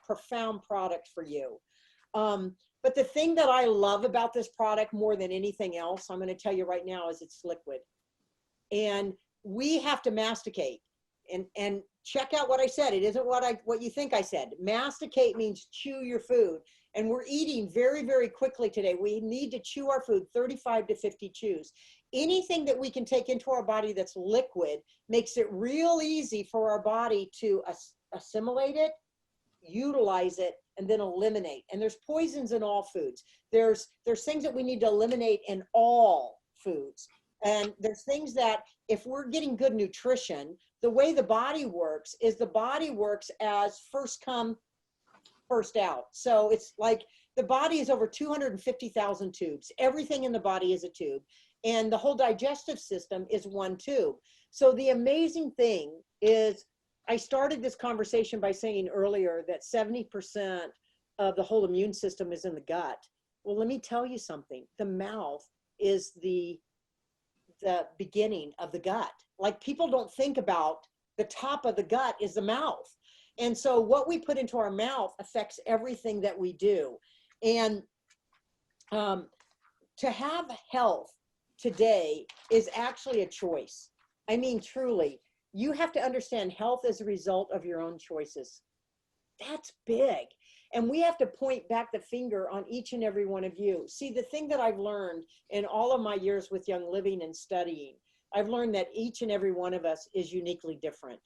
profound product for you. But the thing that I love about this product more than anything else, I'm going to tell you right now, is it's liquid. And we have to masticate. And check out what I said. It isn't what you think I said. Masticate means chew your food. And we're eating very, very quickly today. We need to chew our food 35 to 50 chews. Anything that we can take into our body that's liquid makes it real easy for our body to assimilate it, utilize it, and then eliminate. And there's poisons in all foods. There's things that we need to eliminate in all foods. And there's things that if we're getting good nutrition, the way the body works is the body works as first come, first out. So it's like the body is over 250,000 tubes. Everything in the body is a tube. And the whole digestive system is one tube. So the amazing thing is, I started this conversation by saying earlier that 70% of the whole immune system is in the gut. Well, let me tell you something. The mouth is the beginning of the gut. Like, people don't think about the top of the gut is the mouth. And so what we put into our mouth affects everything that we do. And to have health today is actually a choice. I mean, truly, you have to understand health as a result of your own choices. That's big. And we have to point back the finger on each and every one of you. See, the thing that I've learned in all of my years with Young Living and studying, I've learned that each and every one of us is uniquely different.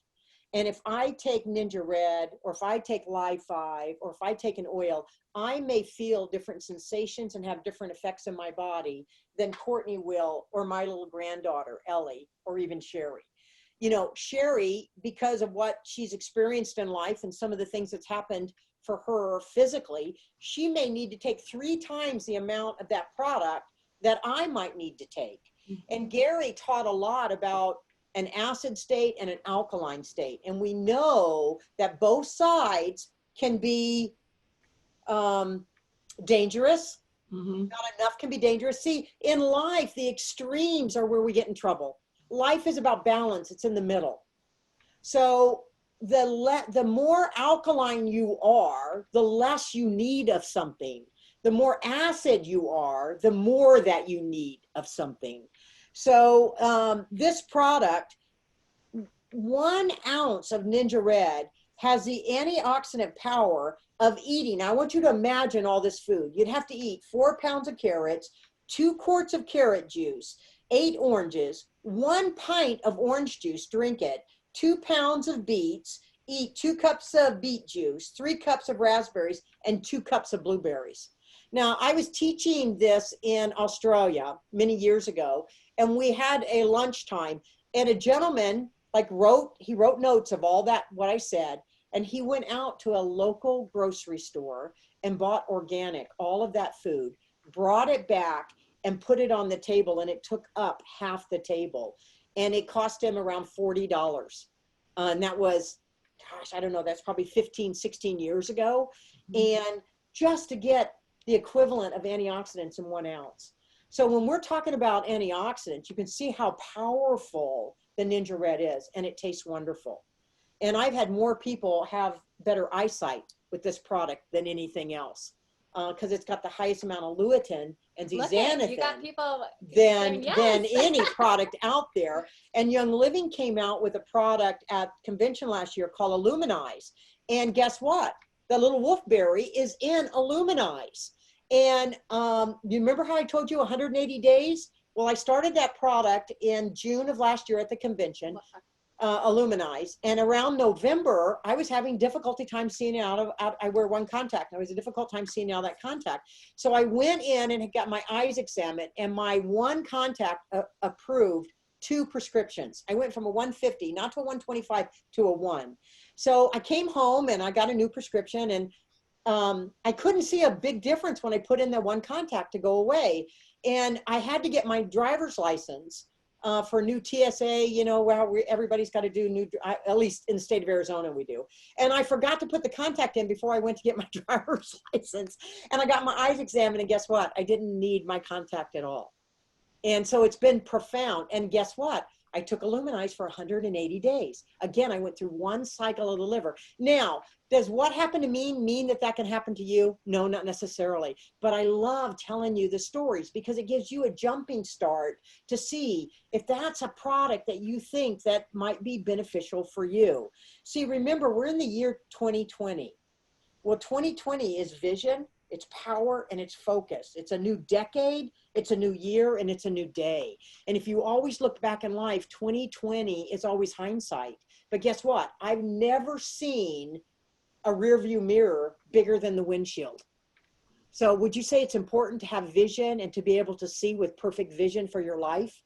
And if I take Ningxia Red, or if I take Live 5, or if I take an oil, I may feel different sensations and have different effects in my body than Courtney will, or my little granddaughter, Ellie, or even Cherie. You know, Cherie, because of what she's experienced in life and some of the things that's happened for her physically, she may need to take 3 times the amount of that product that I might need to take. And Gary taught a lot about an acid state and an alkaline state. And we know that both sides can be dangerous. Not enough can be dangerous. See, in life, the extremes are where we get in trouble. Life is about balance. It's in the middle. So the more alkaline you are, the less you need of something. The more acid you are, the more that you need of something. So this product, 1 ounce of Ningxia Red has the antioxidant power of eating. I want you to imagine all this food. You'd have to eat 4 pounds of carrots, 2 quarts of carrot juice, 8 oranges, 1 pint of orange juice, drink it, 2 pounds of beets, eat 2 cups of beet juice, 3 cups of raspberries, and 2 cups of blueberries. Now, I was teaching this in Australia many years ago, and we had a lunchtime, and a gentleman wrote notes of all that, what I said, and he went out to a local grocery store and bought organic, all of that food, brought it back and put it on the table, and it took up half the table, and it cost him around $40. And that was, gosh, I don't know, that's probably 15, 16 years ago. And just to get the equivalent of antioxidants in 1 ounce. So when we're talking about antioxidants, you can see how powerful the Ningxia Red is, and it tastes wonderful. And I've had more people have better eyesight with this product than anything else, because it's got the highest amount of lutein and Look at, you got zeaxanthin people than saying yes. than any product out there. And Young Living came out with a product at convention last year called Illuminize. And guess what? The little wolfberry is in Illuminize. And you remember how I told you 180 days? Well, I started that product in June of last year at the convention, Illuminize. And around November, I was having difficulty time seeing out. I wear one contact. I was a difficult time seeing out of that contact. So I went in and got my eyes examined, and my one contact approved 2 prescriptions. I went from a 150, not to a 125, to a 1. So I came home and I got a new prescription, and I couldn't see a big difference when I put in the one contact to go away. And I had to get my driver's license for new TSA, you know, where everybody's got to do new, at least in the state of Arizona we do. And I forgot to put the contact in before I went to get my driver's license. And I got my eyes examined, and guess what? I didn't need my contact at all. And so it's been profound. And guess what? I took Illuminize for 180 days. Again, I went through one cycle of the liver. Now, does what happened to me mean that that can happen to you? No, not necessarily. But I love telling you the stories because it gives you a jumping start to see if that's a product that you think that might be beneficial for you. See, remember, we're in the year 2020. Well, 2020 is vision, it's power, and it's focus. It's a new decade, it's a new year, and it's a new day. And if you always look back in life, 2020 is always hindsight. But guess what? I've never seen a rear view mirror bigger than the windshield. So would you say it's important to have vision and to be able to see with perfect vision for your life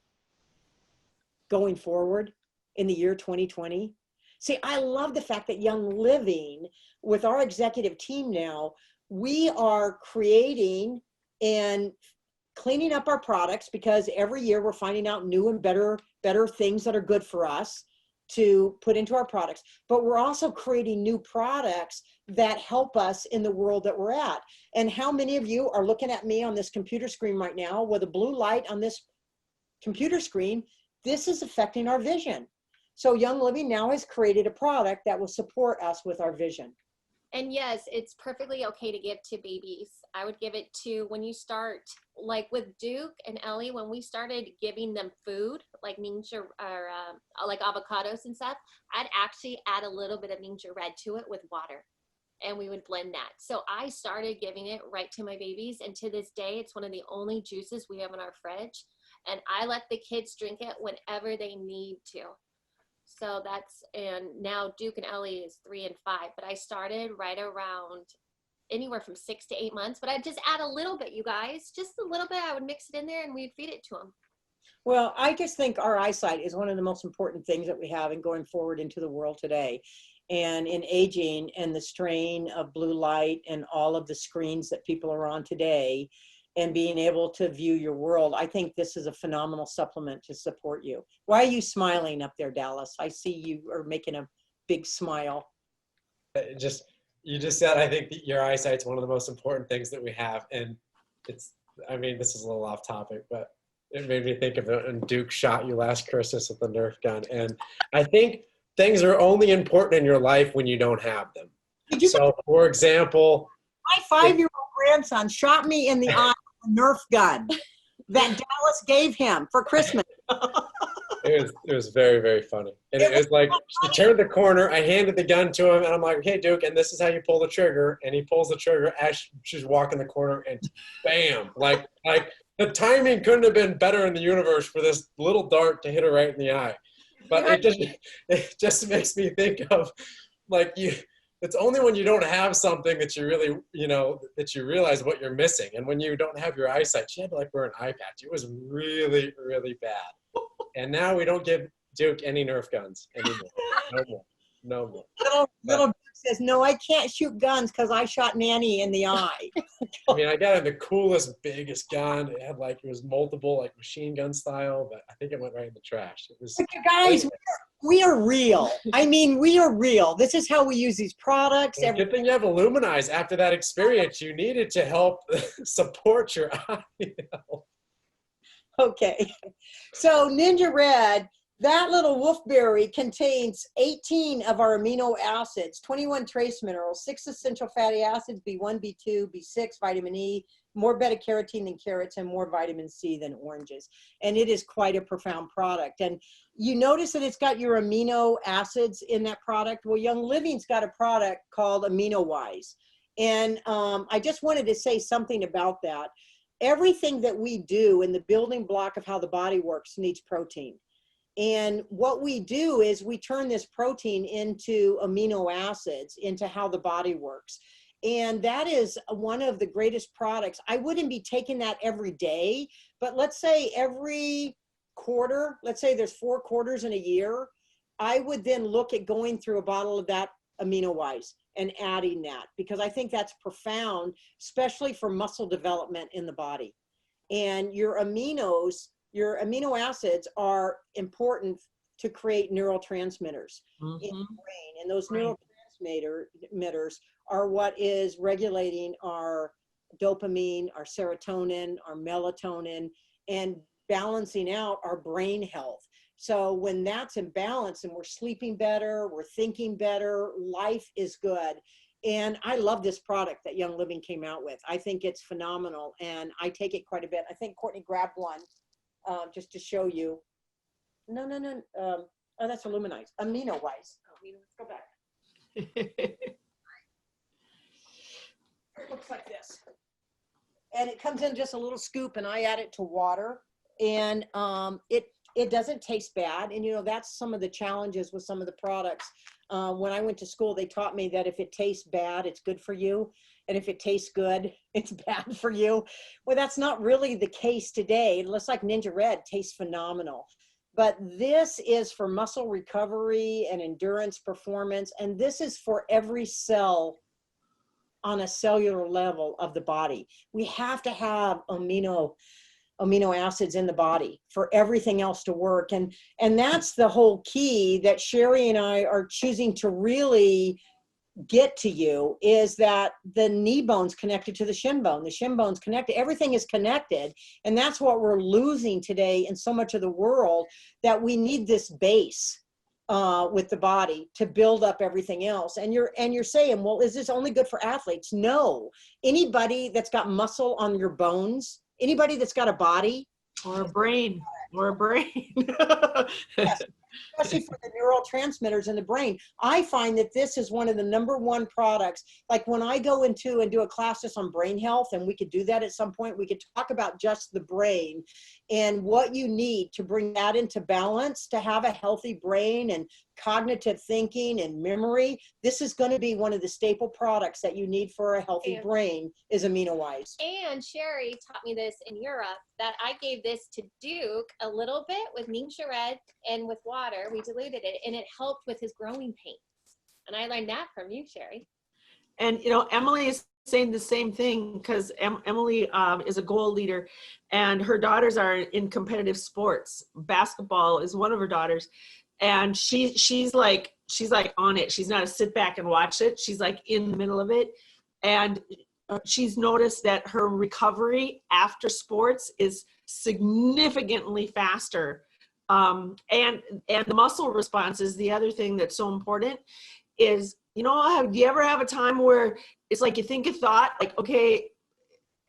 going forward in the year 2020? See, I love the fact that Young Living, with our executive team now, we are creating and cleaning up our products because every year we're finding out new and better things that are good for us to put into our products. But we're also creating new products that help us in the world that we're at. And how many of you are looking at me on this computer screen right now with a blue light on this computer screen? This is affecting our vision. So Young Living now has created a product that will support us with our vision. And yes, it's perfectly okay to give to babies. I would give it to, when you start, like with Duke and Ellie, when we started giving them food, like Ninja or like avocados and stuff, I'd actually add a little bit of Ninja Red to it with water, and we would blend that. So I started giving it right to my babies, and to this day, it's one of the only juices we have in our fridge, and I let the kids drink it whenever they need to. So that's, and now Duke and Ellie is 3 and 5, but I started right around anywhere from 6 to 8 months, but I'd just add a little bit, you guys, just a little bit. I would mix it in there and we'd feed it to them. Well, I just think our eyesight is one of the most important things that we have in going forward into the world today. And in aging and the strain of blue light and all of the screens that people are on today, and being able to view your world, I think this is a phenomenal supplement to support you. Why are you smiling up there, Dallas? I see you are making a big smile. You just said, I think that your eyesight's one of the most important things that we have. And it's, I mean, this is a little off topic, but it made me think of it when Duke shot you last Christmas with the Nerf gun. And I think things are only important in your life when you don't have them. So, for example, my 5-year-old grandson shot me in the eye with a Nerf gun that Dallas gave him for Christmas. it was very, very funny. And it was like, he turned the corner, I handed the gun to him, and I'm like, hey, Duke, and this is how you pull the trigger. And he pulls the trigger as she's walking the corner, and bam, like the timing couldn't have been better in the universe for this little dart to hit her right in the eye. But it just makes me think of, like, it's only when you don't have something that you really, that you realize what you're missing. And when you don't have your eyesight, she had to like wear an eye patch. It was really, really bad. And now we don't give Duke any Nerf guns anymore. No more. Little Duke says, no, I can't shoot guns because I shot Nanny in the eye. I mean, I got him the coolest, biggest gun. It had it was multiple, like machine gun style, but I think it went right in the trash. It was. Guys, we are real. I mean, we are real. This is how we use these products. Well, good thing you have Illuminize. After that experience, you needed to help support your eye health. Okay. So Ninja Red, that little wolfberry contains 18 of our amino acids, 21 trace minerals, 6 essential fatty acids, B1, B2, B6, vitamin E, more beta-carotene than carrots and more vitamin C than oranges. And it is quite a profound product. And you notice that it's got your amino acids in that product. Well, Young Living's got a product called Aminowise. And I just wanted to say something about that. Everything that we do in the building block of how the body works needs protein. And what we do is we turn this protein into amino acids, into how the body works. And that is one of the greatest products. I wouldn't be taking that every day, but let's say every quarter, let's say there's 4 quarters in a year, I would then look at going through a bottle of that Aminowise and adding that, because I think that's profound, especially for muscle development in the body. And your aminos, your amino acids are important to create neurotransmitters in the brain. And those neurotransmitters are what is regulating our dopamine, our serotonin, our melatonin, and balancing out our brain health. So when that's in balance and we're sleeping better, we're thinking better, life is good. And I love this product that Young Living came out with. I think it's phenomenal, and I take it quite a bit. I think Courtney grabbed one just to show you. No. Oh, that's Illuminize. Aminowise. Let's go back. It looks like this. And it comes in just a little scoop, and I add it to water. And it doesn't taste bad. And, you know, that's some of the challenges with some of the products. When I went to school, they taught me that if it tastes bad, it's good for you. And if it tastes good, it's bad for you. Well, that's not really the case today. It looks like Ninja Red tastes phenomenal. But this is for muscle recovery and endurance performance. And this is for every cell on a cellular level of the body. We have to have amino acids in the body for everything else to work. And that's the whole key that Cherie and I are choosing to really get to you, is that the knee bone's connected to the shin bone's connected, everything is connected. And that's what we're losing today in so much of the world, that we need this base with the body to build up everything else. And you're saying, well, is this only good for athletes? No. Anybody that's got muscle on your bones, anybody that's got a body or a brain, yes, especially for the neurotransmitters in the brain. I find that this is one of the #1 products. Like when I go into and do a class just on brain health, and we could do that at some point, we could talk about just the brain and what you need to bring that into balance to have a healthy brain and cognitive thinking and memory. This is going to be one of the staple products that you need for a healthy brain, is Aminowise. And Cherie taught me this in Europe, that I gave this to Duke a little bit with Ninja Red and with water. We diluted it, and it helped with his growing pains. And I learned that from you, Cherie. And, you know, Emily is saying the same thing, because Emily is a goal leader, and her daughters are in competitive sports. Basketball is one of her daughters. And she's like on it. She's not a sit back and watch it. She's like in the middle of it. And she's noticed that her recovery after sports is significantly faster. And the muscle response is the other thing that's so important. Is, you know, do you ever have a time where it's like you think a thought, like, okay,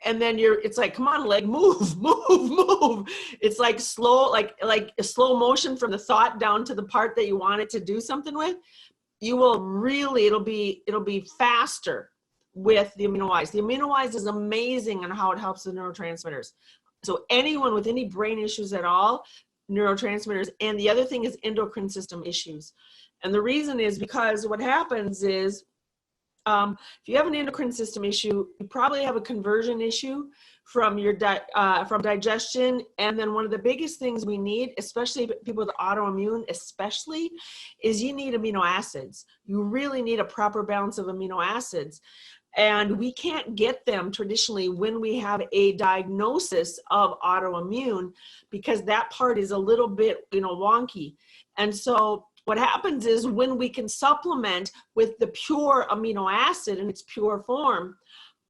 and then it's like, come on, leg, move. It's like slow, like a slow motion from the thought down to the part that you want it to do something with. You will really, it'll be faster with the Aminowise. The Aminowise is amazing on how it helps the neurotransmitters. So anyone with any brain issues at all, neurotransmitters. And the other thing is endocrine system issues. And the reason is because what happens is, if you have an endocrine system issue, you probably have a conversion issue from your from digestion. And then one of the biggest things we need, especially people with autoimmune, especially, is you need amino acids. You really need a proper balance of amino acids. And we can't get them traditionally when we have a diagnosis of autoimmune, because that part is a little bit, you know, wonky. And so what happens is, when we can supplement with the pure amino acid in its pure form,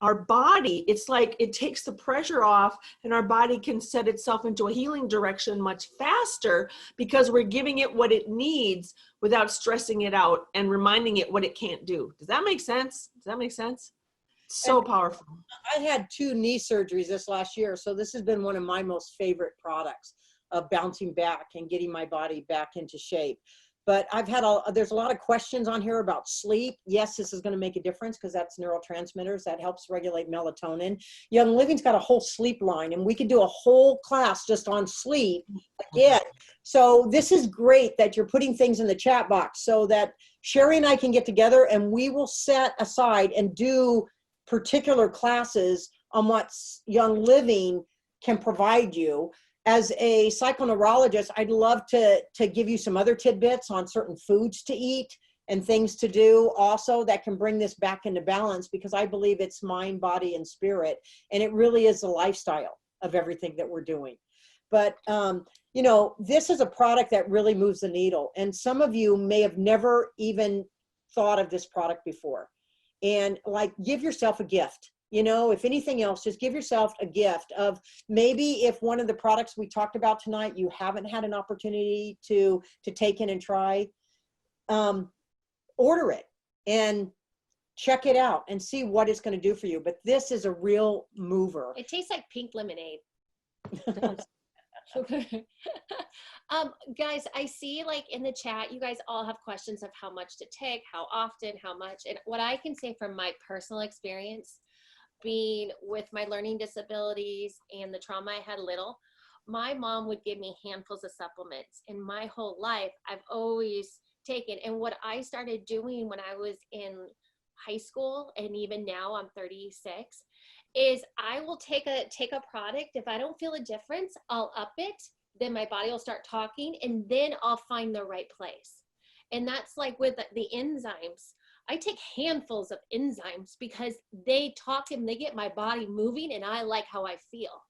our body, it's like it takes the pressure off, and our body can set itself into a healing direction much faster, because we're giving it what it needs without stressing it out and reminding it what it can't do. Does that make sense? Does that make sense? So powerful. I had 2 knee surgeries this last year, so this has been one of my most favorite products of bouncing back and getting my body back into shape. But I've had there's a lot of questions on here about sleep. Yes, this is going to make a difference because that's neurotransmitters that helps regulate melatonin. Young Living's got a whole sleep line, and we could do a whole class just on sleep again. So this is great that you're putting things in the chat box so that Cherie and I can get together and we will set aside and do particular classes on what Young Living can provide you. As a psychoneurologist, I'd love to give you some other tidbits on certain foods to eat and things to do also that can bring this back into balance, because I believe it's mind, body, and spirit. And it really is the lifestyle of everything that we're doing. But, you know, this is a product that really moves the needle. And some of you may have never even thought of this product before. And like, give yourself a gift. You know, if anything else, just give yourself a gift of maybe if one of the products we talked about tonight, you haven't had an opportunity to take in and try, order it and check it out and see what it's going to do for you. But this is a real mover. It tastes like pink lemonade. Guys, I see like in the chat, you guys all have questions of how much to take, how often, how much. And what I can say from my personal experience, being with my learning disabilities and the trauma I had little, my mom would give me handfuls of supplements. In my whole life, I've always taken, and what I started doing when I was in high school, and even now I'm 36, is I will take a product. If I don't feel a difference, I'll up it. Then my body will start talking, and then I'll find the right place. And that's like with the enzymes. I take handfuls of enzymes because they talk and they get my body moving, and I like how I feel.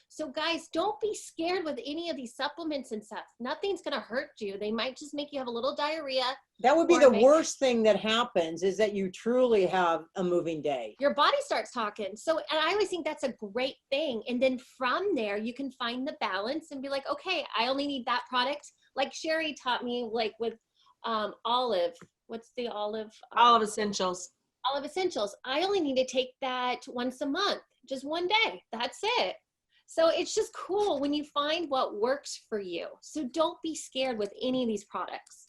So guys, don't be scared with any of these supplements and stuff. Nothing's going to hurt you. They might just make you have a little diarrhea. That would be the worst thing that happens, is that you truly have a moving day. Your body starts talking. So, and I always think that's a great thing. And then from there, you can find the balance and be like, okay, I only need that product. Like Cherie taught me, like with olive. What's the olive? Olive essentials. Olive essentials. I only need to take that once a month, just one day. That's it. So it's just cool when you find what works for you. So don't be scared with any of these products.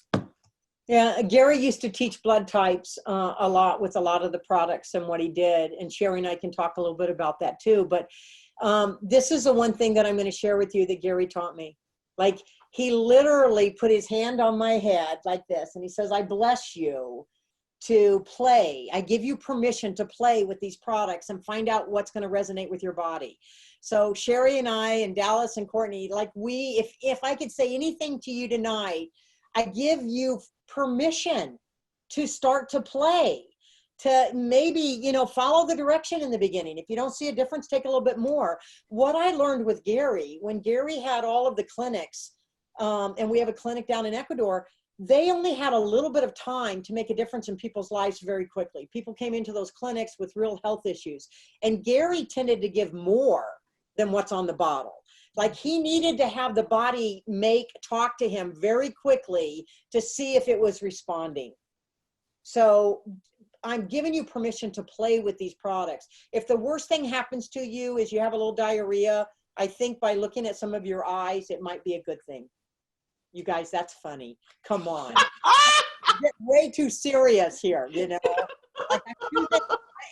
Yeah, Gary used to teach blood types a lot with a lot of the products and what he did. And Cherie and I can talk a little bit about that too. But this is the one thing that I'm going to share with you that Gary taught me. Like, he literally put his hand on my head like this, and he says, I bless you to play. I give you permission to play with these products and find out what's going to resonate with your body. So Cherie and I and Dallas and Courtney, like if I could say anything to you tonight, I give you permission to start to play, to maybe, you know, follow the direction in the beginning. If you don't see a difference, take a little bit more. What I learned with Gary, when Gary had all of the clinics, and we have a clinic down in Ecuador, they only had a little bit of time to make a difference in people's lives very quickly. People came into those clinics with real health issues. And Gary tended to give more than what's on the bottle. Like, he needed to have the body talk to him very quickly to see if it was responding. So I'm giving you permission to play with these products. If the worst thing happens to you is you have a little diarrhea, I think by looking at some of your eyes, it might be a good thing. You guys, that's funny. Come on. Get way too serious here, you know. Like,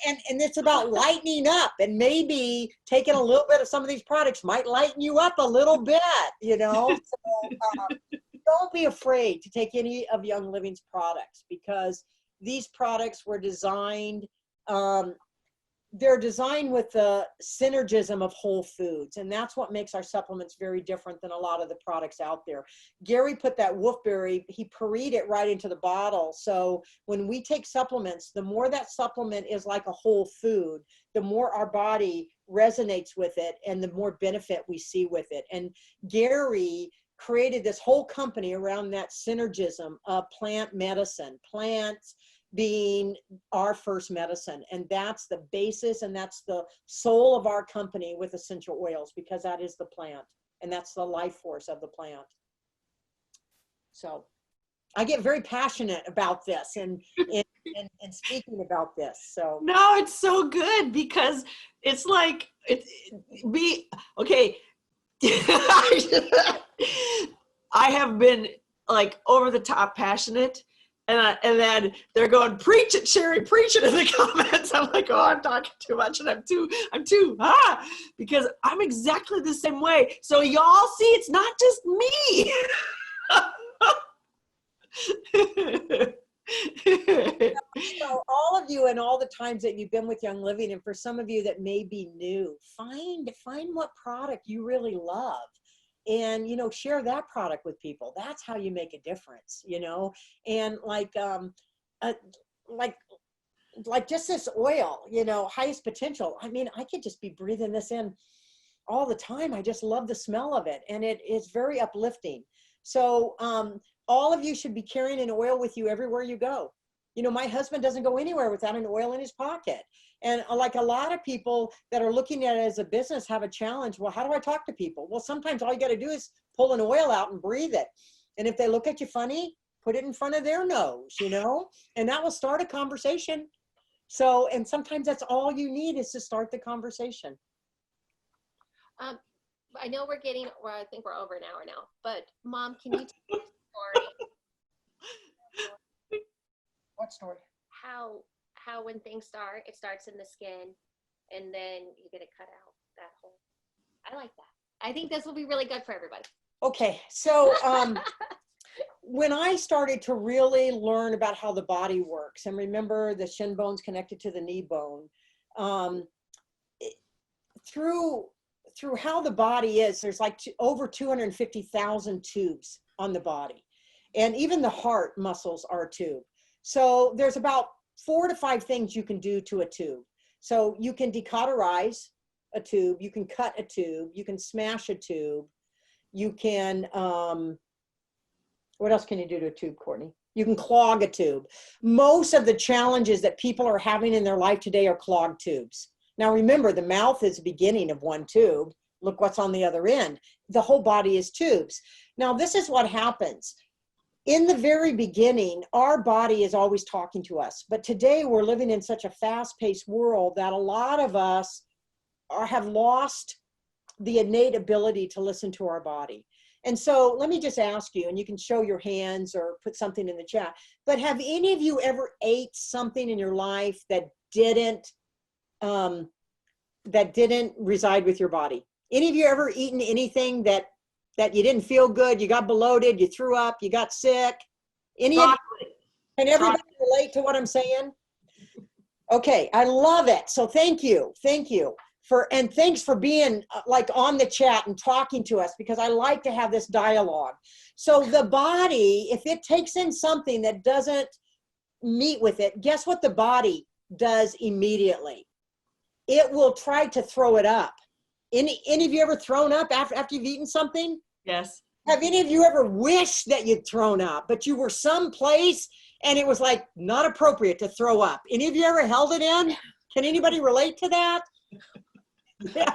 and it's about lightening up, and maybe taking a little bit of some of these products might lighten you up a little bit, you know. So don't be afraid to take any of Young Living's products, because these products were designed, they're designed with the synergism of whole foods. And that's what makes our supplements very different than a lot of the products out there. Gary put that wolfberry, he pureed it right into the bottle. So when we take supplements, the more that supplement is like a whole food, the more our body resonates with it and the more benefit we see with it. And Gary created this whole company around that synergism of plant medicine, plants being our first medicine. And that's the basis, and that's the soul of our company with essential oils, because that is the plant, and that's the life force of the plant. So I get very passionate about this, and and speaking about this. So No, it's so good because it's like okay. I have been like over the top passionate, and then they're going, preach it, Cherie, preach it in the comments. I'm like, oh, I'm talking too much, and I'm too because I'm exactly the same way. So y'all see, it's not just me. So all of you and all the times that you've been with Young Living, and for some of you that may be new, find what product you really love, and share that product with people. That's how you make a difference, and like just this oil, highest potential. I mean, I could just be breathing this in all the time. I just love the smell of it, and it is very uplifting. So all of you should be carrying an oil with you everywhere you go. My husband doesn't go anywhere without an oil in his pocket. And like a lot of people that are looking at it as a business have a challenge. Well, how do I talk to people? Well, sometimes all you got to do is pull an oil out and breathe it. And if they look at you funny, put it in front of their nose, and that will start a conversation. So, and sometimes that's all you need is to start the conversation. I know we're getting, well, I think we're over an hour now, but Mom, can you tell me a story? What story? How when things start, it starts in the skin, and then you get it cut out, that whole, I like that. I think this will be really good for everybody. Okay, so when I started to really learn about how the body works, and remember the shin bone's connected to the knee bone, through how the body is, there's like over 250,000 tubes on the body. And even the heart muscles are a tube. So there's about 4 to 5 things you can do to a tube. So you can decauterize a tube, you can cut a tube, you can smash a tube, you can, what else can you do to a tube, Courtney? You can clog a tube. Most of the challenges that people are having in their life today are clogged tubes. Now remember, the mouth is the beginning of one tube. Look what's on the other end. The whole body is tubes. Now this is what happens. In the very beginning, our body is always talking to us. But today we're living in such a fast-paced world that a lot of us have lost the innate ability to listen to our body. And so let me just ask you, and you can show your hands or put something in the chat, but have any of you ever ate something in your life that didn't reside with your body? Any of you ever eaten anything that you didn't feel good, you got bloated, you threw up, you got sick? Any of you? Can everybody relate to what I'm saying? Okay, I love it. So thank you and thanks for being like on the chat and talking to us, because I like to have this dialogue. So the body, if it takes in something that doesn't meet with it, guess what the body does immediately? It will try to throw it up. Any of you ever thrown up after you've eaten something? Yes. Have any of you ever wished that you'd thrown up, but you were someplace and it was like not appropriate to throw up? Any of you ever held it in? Can anybody relate to that? Yeah.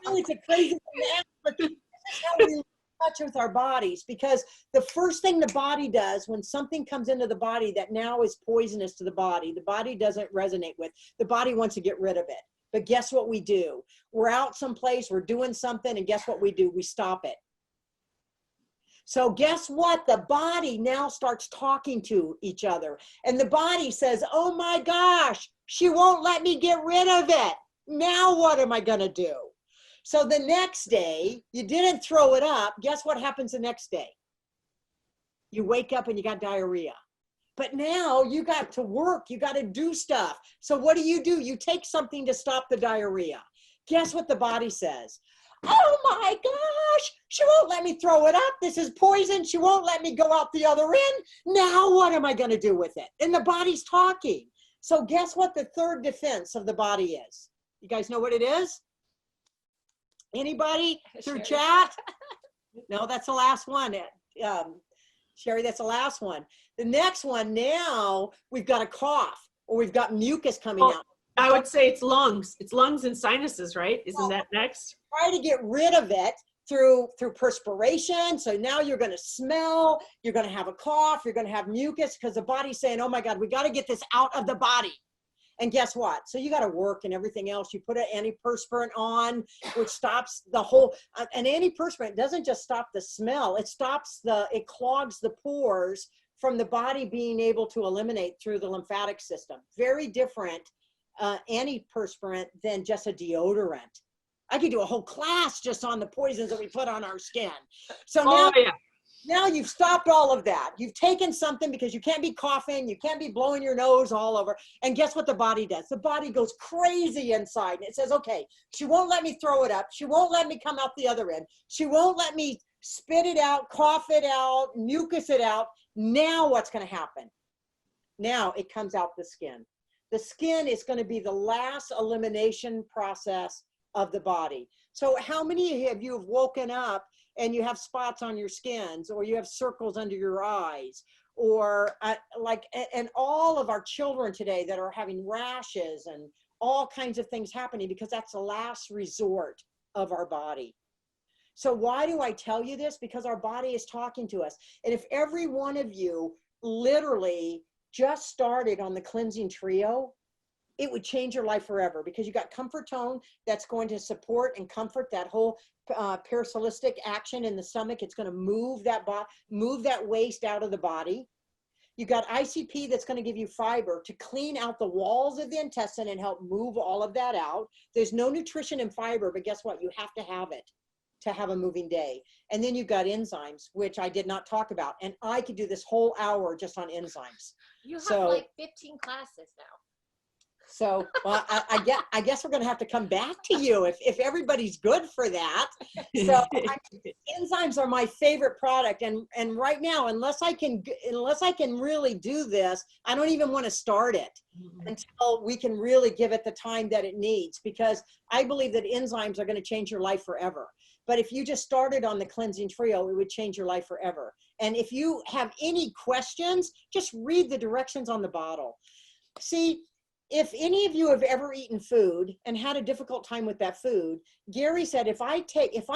It's a crazy thing, but this is how we touch with our bodies, because the first thing the body does when something comes into the body that now is poisonous to the body doesn't resonate with. The body wants to get rid of it. But guess what we do? We're out someplace, we're doing something, and guess what we do? We stop it. So guess what? The body now starts talking to each other. And the body says, oh my gosh, she won't let me get rid of it. Now what am I going to do? So the next day, you didn't throw it up. Guess what happens the next day? You wake up and you got diarrhea. But now you got to work, you got to do stuff. So what do? You take something to stop the diarrhea. Guess what the body says? Oh my gosh, she won't let me throw it up. This is poison. She won't let me go out the other end. Now what am I going to do with it? And the body's talking. So guess what the third defense of the body is? You guys know what it is? Anybody through chat? No, that's the last one. Cherie, that's the last one. The next one, now we've got a cough or we've got mucus coming out. I would say it's lungs. It's lungs and sinuses, right? Isn't that next? Try to get rid of it. through perspiration. So now you're going to smell, you're going to have a cough, you're going to have mucus, because the body's saying, oh my God, we got to get this out of the body. And guess what? So you got to work and everything else. You put an antiperspirant on, which stops the whole, an antiperspirant doesn't just stop the smell. It clogs the pores from the body being able to eliminate through the lymphatic system. Very different antiperspirant than just a deodorant. I could do a whole class just on the poisons that we put on our skin. So now, now you've stopped all of that. You've taken something, because you can't be coughing, you can't be blowing your nose all over. And guess what the body does? The body goes crazy inside, and it says, okay, she won't let me throw it up. She won't let me come out the other end. She won't let me spit it out, cough it out, mucus it out. Now what's going to happen? Now it comes out the skin. The skin is going to be the last elimination process of the body. So how many of you have woken up and you have spots on your skins, or you have circles under your eyes, or and all of our children today that are having rashes and all kinds of things happening, because that's the last resort of our body. So why do I tell you this? Because our body is talking to us. And if every one of you literally just started on the cleansing trio, it would change your life forever, because you got comfort tone that's going to support and comfort that whole peristaltic action in the stomach. It's going to move that waste out of the body. You got ICP that's going to give you fiber to clean out the walls of the intestine and help move all of that out. There's no nutrition in fiber, but guess what? You have to have it to have a moving day. And then you've got enzymes, which I did not talk about. And I could do this whole hour just on enzymes. You have like 15 classes now. So well, I guess we're going to have to come back to you if everybody's good for that. So enzymes are my favorite product. And right now, unless I can really do this, I don't even want to start it until we can really give it the time that it needs, because I believe that enzymes are going to change your life forever. But if you just started on the cleansing trio, it would change your life forever. And if you have any questions, just read the directions on the bottle. See, if any of you have ever eaten food and had a difficult time with that food, Gary said, if I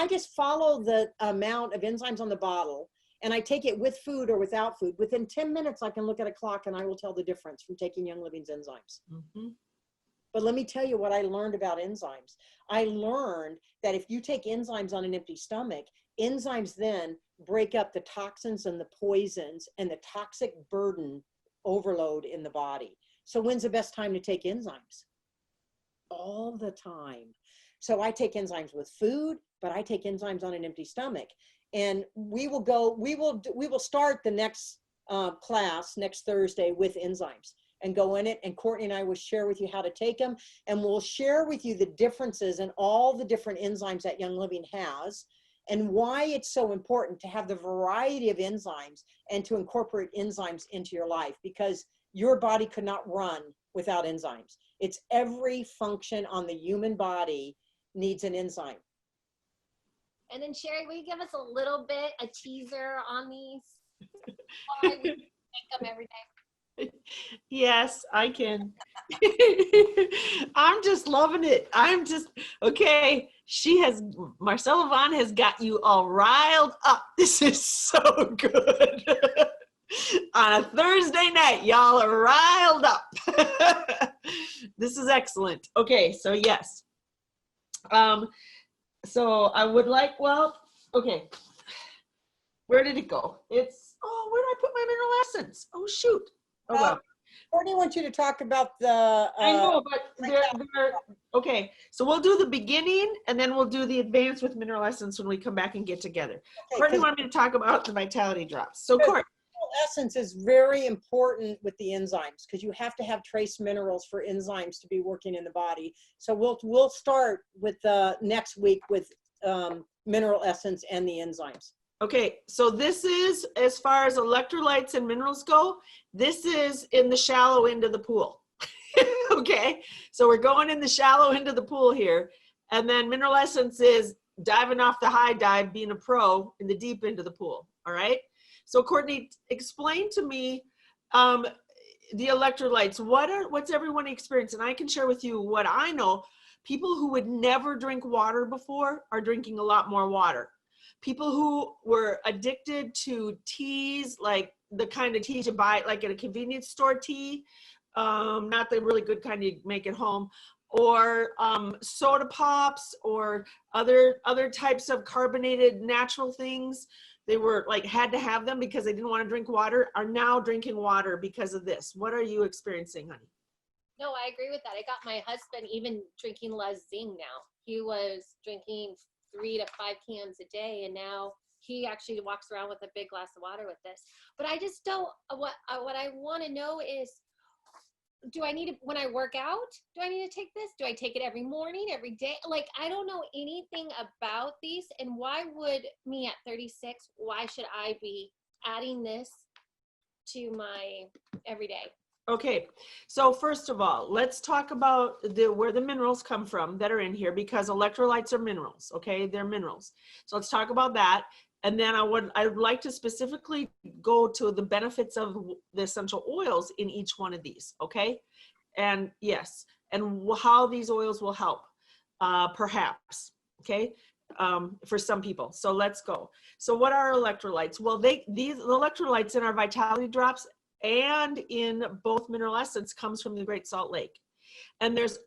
just follow the amount of enzymes on the bottle and I take it with food or without food, within 10 minutes, I can look at a clock and I will tell the difference from taking Young Living's enzymes. Mm-hmm. But let me tell you what I learned about enzymes. I learned that if you take enzymes on an empty stomach, enzymes then break up the toxins and the poisons and the toxic burden overload in the body. So when's the best time to take enzymes? All the time. So I take enzymes with food, but I take enzymes on an empty stomach. And we will start the next class next Thursday with enzymes and go in it. And Courtney and I will share with you how to take them. And we'll share with you the differences in all the different enzymes that Young Living has, and why it's so important to have the variety of enzymes and to incorporate enzymes into your life, because your body could not run without enzymes. It's every function on the human body needs an enzyme. And then Cherie, will you give us a little bit, a teaser on these? Why we make them every day? Yes, I can. I'm just loving it. Okay. Marcella Vonn has got you all riled up. This is so good. On a Thursday night, y'all are riled up. This is excellent. Okay, so yes. So I would like, okay. Where did it go? Where did I put my mineral essence? Oh, shoot. Oh, well. Courtney wants you to talk about the... I know, but okay. So we'll do the beginning, and then we'll do the advance with mineral essence when we come back and get together. Okay, Courtney wanted me to talk about the vitality drops. So Courtney. Essence is very important with the enzymes, because you have to have trace minerals for enzymes to be working in the body. So we'll start with next week with mineral essence and the enzymes. Okay, so this is, as far as electrolytes and minerals go, this is in the shallow end of the pool. Okay, so we're going in the shallow end of the pool here, and then mineral essence is diving off the high dive, being a pro in the deep end of the pool. All right. So Courtney, explain to me the electrolytes. What's everyone experiencing? And I can share with you what I know. People who would never drink water before are drinking a lot more water. people who were addicted to teas, like the kind of teas you buy like at a convenience store tea, not the really good kind you make at home, or soda pops, or other types of carbonated natural things. They were like, had to have them because they didn't want to drink water, are now drinking water because of this. What are you experiencing, honey? No, I agree with that. I got my husband even drinking less Zing now. He was drinking 3 to 5 cans a day, and now he actually walks around with a big glass of water with this. But I just don't, what I want to know is, do I need to, when I work out, do I need to take this? Do I take it every morning, every day? Like, I don't know anything about these. And why would me at 36, why should I be adding this to my everyday? Okay, so first of all, let's talk about where the minerals come from that are in here, because electrolytes are minerals, okay? They're minerals. So let's talk about that. And then I would like to specifically go to the benefits of the essential oils in each one of these, okay? And yes, and how these oils will help, perhaps, okay? For some people. So let's go. So what are electrolytes? Well, these electrolytes in our Vitality Drops and in both mineral essence comes from the Great Salt Lake. And there's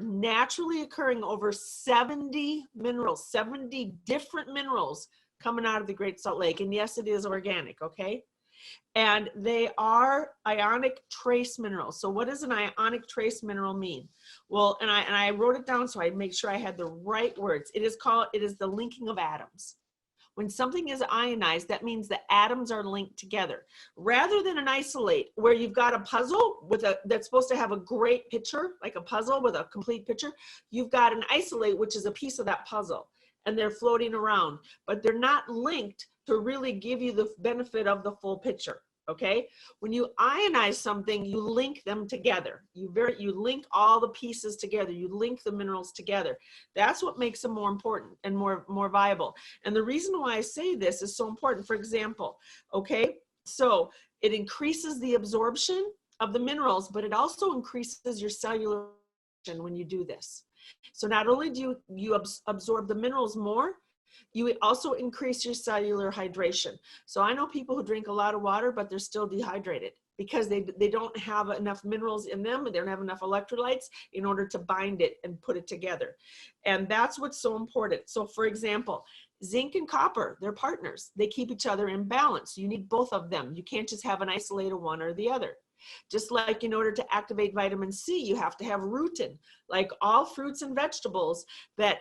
naturally occurring over 70 minerals, 70 different minerals coming out of the Great Salt Lake. And yes, it is organic, okay? And they are ionic trace minerals. So what does an ionic trace mineral mean? Well, and I wrote it down so I made sure I had the right words. It is the linking of atoms. When something is ionized, that means the atoms are linked together. Rather than an isolate, where you've got a puzzle that's supposed to have a great picture, like a puzzle with a complete picture, you've got an isolate, which is a piece of that puzzle, and they're floating around, but they're not linked to really give you the benefit of the full picture. Okay, when you ionize something, you link them together. You link all the pieces together. You link the minerals together. That's what makes them more important and more viable. And the reason why I say this is so important. For example, okay, so it increases the absorption of the minerals, but it also increases your cellular when you do this. So not only do you absorb the minerals more, you also increase your cellular hydration. So I know people who drink a lot of water, but they're still dehydrated because they don't have enough minerals in them, and they don't have enough electrolytes in order to bind it and put it together. And that's what's so important. So for example, zinc and copper, they're partners. They keep each other in balance. You need both of them. You can't just have an isolated one or the other. Just like in order to activate vitamin C, you have to have rutin. Like all fruits and vegetables that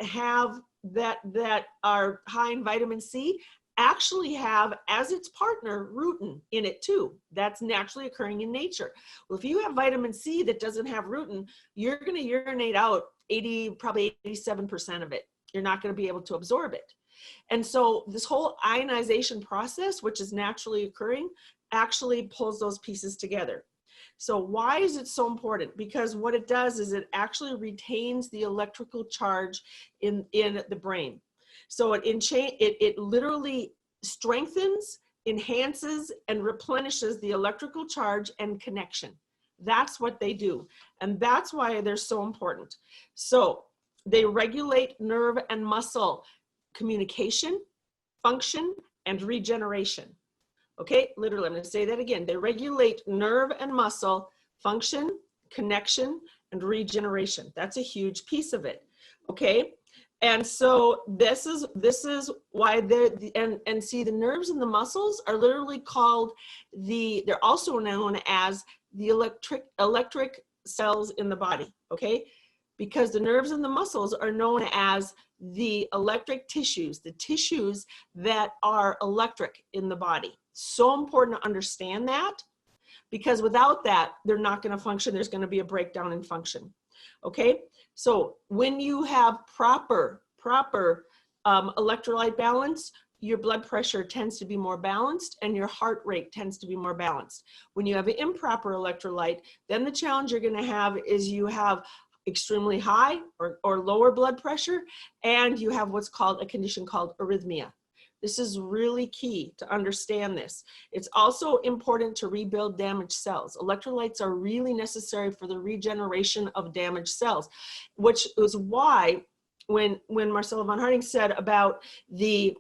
are high in vitamin C actually have as its partner rutin in it too. That's naturally occurring in nature. Well, if you have vitamin C that doesn't have rutin, you're going to urinate out probably 87% of it. You're not going to be able to absorb it. And so this whole ionization process, which is naturally occurring, actually pulls those pieces together. So why is it so important? Because what it does is it actually retains the electrical charge in the brain. So it literally strengthens, enhances, and replenishes the electrical charge and connection. That's what they do. And that's why they're so important. So they regulate nerve and muscle communication, function, and regeneration. Okay, literally, I'm going to say that again. They regulate nerve and muscle function, connection, and regeneration. That's a huge piece of it. Okay, and so this is why and see, the nerves and the muscles are literally called they're also known as the electric cells in the body. Okay, because the nerves and the muscles are known as the electric tissues, the tissues that are electric in the body. So important to understand that, because without that, they're not going to function. There's going to be a breakdown in function. Okay, so when you have proper electrolyte balance, your blood pressure tends to be more balanced and your heart rate tends to be more balanced. When you have an improper electrolyte, then the challenge you're going to have is you have extremely high or lower blood pressure, and you have what's called a condition called arrhythmia. This is really key to understand this. It's also important to rebuild damaged cells. Electrolytes are really necessary for the regeneration of damaged cells, which is why when Marcella Vonn Harting said about the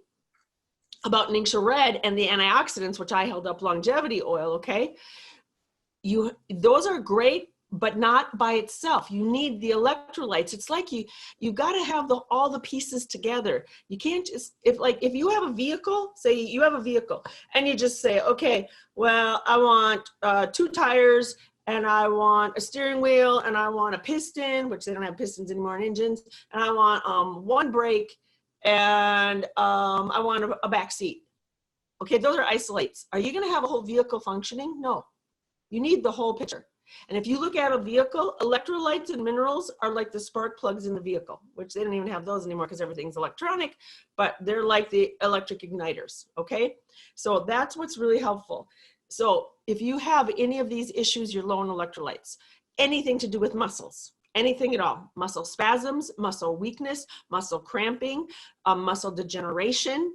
about Ningxia Red and the antioxidants, which I held up longevity oil, okay? Those are great, but not by itself. You need the electrolytes. It's like you got to have all the pieces together. You can't just, if you have a vehicle, say you have a vehicle and you just say, okay, well, I want 2 tires and I want a steering wheel and I want a piston, which they don't have pistons anymore in engines, and I want 1 brake and I want a back seat. Okay, those are isolates. Are you going to have a whole vehicle functioning? No. You need the whole picture. And if you look at a vehicle, electrolytes and minerals are like the spark plugs in the vehicle, which they don't even have those anymore because everything's electronic, but they're like the electric igniters, okay? So that's what's really helpful. So if you have any of these issues, you're low in electrolytes. Anything to do with muscles, anything at all, muscle spasms, muscle weakness, muscle cramping, muscle degeneration,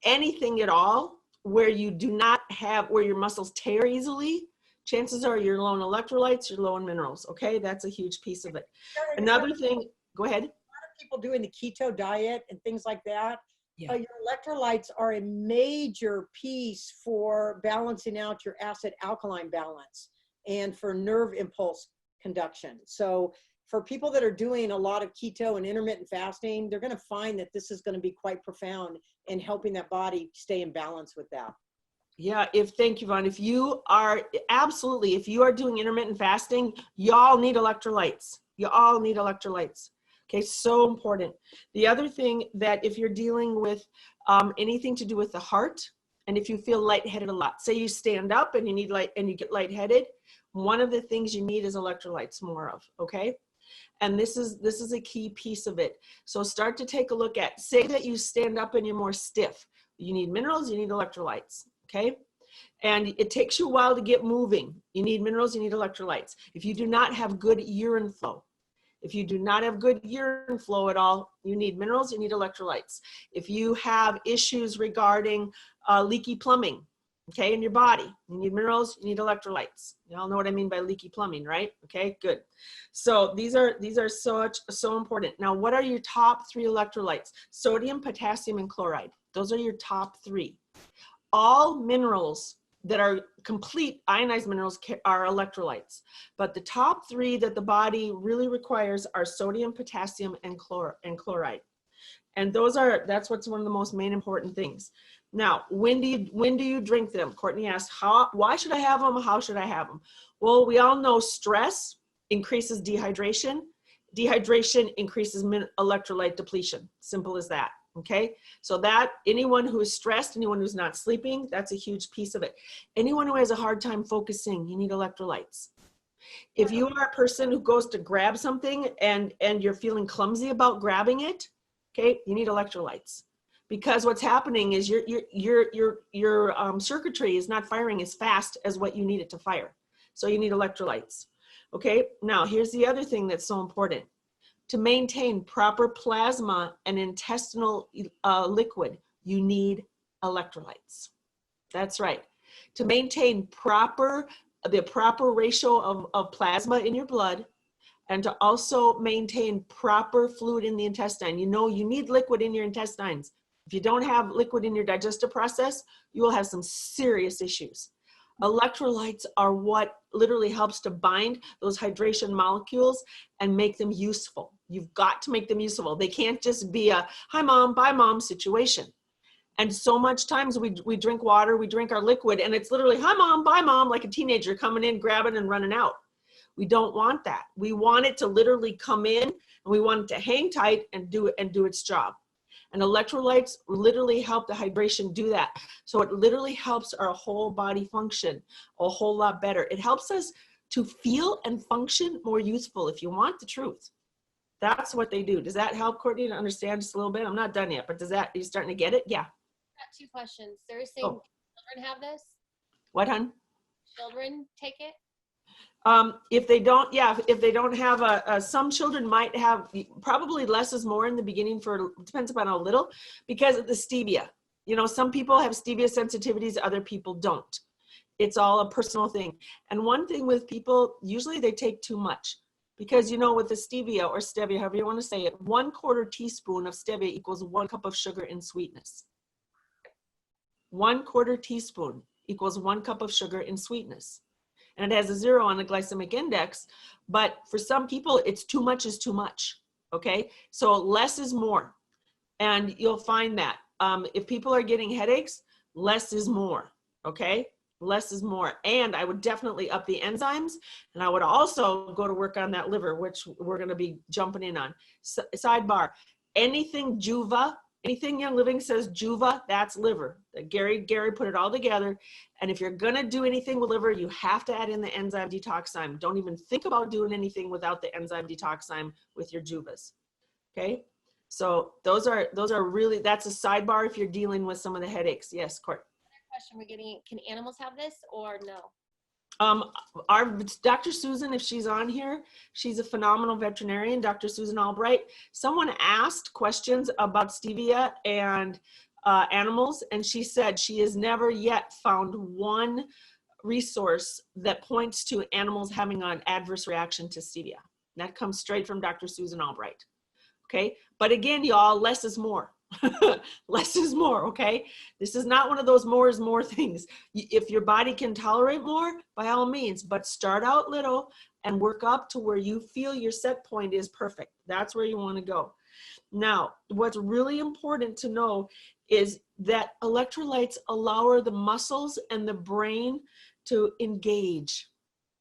anything at all where you do not have, where your muscles tear easily, chances are you're low in electrolytes, you're low in minerals, okay? That's a huge piece of it. Another thing, go ahead. A lot of people doing the keto diet and things like that, your electrolytes are a major piece for balancing out your acid-alkaline balance and for nerve impulse conduction. So for people that are doing a lot of keto and intermittent fasting, they're going to find that this is going to be quite profound in helping that body stay in balance with that. Yeah, thank you, Vonn. If you are, absolutely, if you are doing intermittent fasting, y'all need electrolytes. You all need electrolytes. Okay, so important. The other thing that if you're dealing with anything to do with the heart, and if you feel lightheaded a lot, say you stand up and you need and you get lightheaded, one of the things you need is electrolytes more of, okay? And this is a key piece of it. So start to take a look at, say that you stand up and you're more stiff. You need minerals, you need electrolytes. Okay, and it takes you a while to get moving. You need minerals, you need electrolytes. If you do not have good urine flow, if you do not have good urine flow at all, you need minerals, you need electrolytes. If you have issues regarding leaky plumbing, okay, in your body, you need minerals, you need electrolytes. You all know what I mean by leaky plumbing, right? Okay, good. So these are so important. Now, what are your top 3 electrolytes? Sodium, potassium, and chloride. Those are your top 3. All minerals that are complete ionized minerals are electrolytes, but the top 3 that the body really requires are sodium, potassium, and chloride. And that's what's one of the most main important things. Now, when do you drink them? Courtney asked, why should I have them? How should I have them? Well, we all know stress increases dehydration. Dehydration increases electrolyte depletion. Simple as that. Okay, so that anyone who is stressed, anyone who's not sleeping, that's a huge piece of it. Anyone who has a hard time focusing, you need electrolytes. If you are a person who goes to grab something and you're feeling clumsy about grabbing it, okay, you need electrolytes. Because what's happening is your circuitry is not firing as fast as what you need it to fire. So you need electrolytes. Okay, now here's the other thing that's so important. To maintain proper plasma and intestinal liquid, you need electrolytes. That's right. To maintain the proper ratio of plasma in your blood, and to also maintain proper fluid in the intestine. You know, you need liquid in your intestines. If you don't have liquid in your digestive process, you will have some serious issues. Electrolytes are what literally helps to bind those hydration molecules and make them useful. You've got to make them useful. They can't just be a hi mom, bye mom situation. And so much times we drink water, we drink our liquid, and it's literally hi mom, bye mom, like a teenager coming in, grabbing and running out. We don't want that. We want it to literally come in, and we want it to hang tight and do its job. And electrolytes literally help the hydration do that. So it literally helps our whole body function a whole lot better. It helps us to feel and function more useful, if you want the truth. That's what they do. Does that help, Courtney, to understand just a little bit? I'm not done yet, but are you starting to get it? Yeah. Got 2 questions. They're saying children have this? What, hon? Children take it? If they don't have some children might have, probably less is more in the beginning depends upon how little, because of the stevia. You know, some people have stevia sensitivities, other people don't. It's all a personal thing. And one thing with people, usually they take too much, because you know, with the stevia or stevia, however you want to say it, 1/4 teaspoon of stevia equals 1 cup of sugar in sweetness. 1/4 teaspoon equals 1 cup of sugar in sweetness. And it has a 0 on the glycemic index, but for some people, it's too much is too much, okay? So less is more, and you'll find that. If people are getting headaches, less is more, okay? Less is more. And I would definitely up the enzymes, and I would also go to work on that liver, which we're gonna be jumping in on. Sidebar, anything Juva, anything Young Living says Juva, that's liver. Gary put it all together. And if you're gonna do anything with liver, you have to add in the enzyme detoxime. Don't even think about doing anything without the enzyme detoxime with your Juvas, okay? So those are really, that's a sidebar if you're dealing with some of the headaches. Yes, Court. Question we're getting, can animals have this or no? Our Dr. Susan, if she's on here, she's a phenomenal veterinarian, Dr. Susan Albright. Someone asked questions about stevia and animals, and she said she has never yet found one resource that points to animals having an adverse reaction to stevia. That comes straight from Dr. Susan Albright. Okay, but again, y'all, less is more. Less is more, okay? This is not one of those more is more things. If your body can tolerate more, by all means, but start out little and work up to where you feel your set point is perfect. That's where you want to go. Now, what's really important to know is that electrolytes allow the muscles and the brain to engage.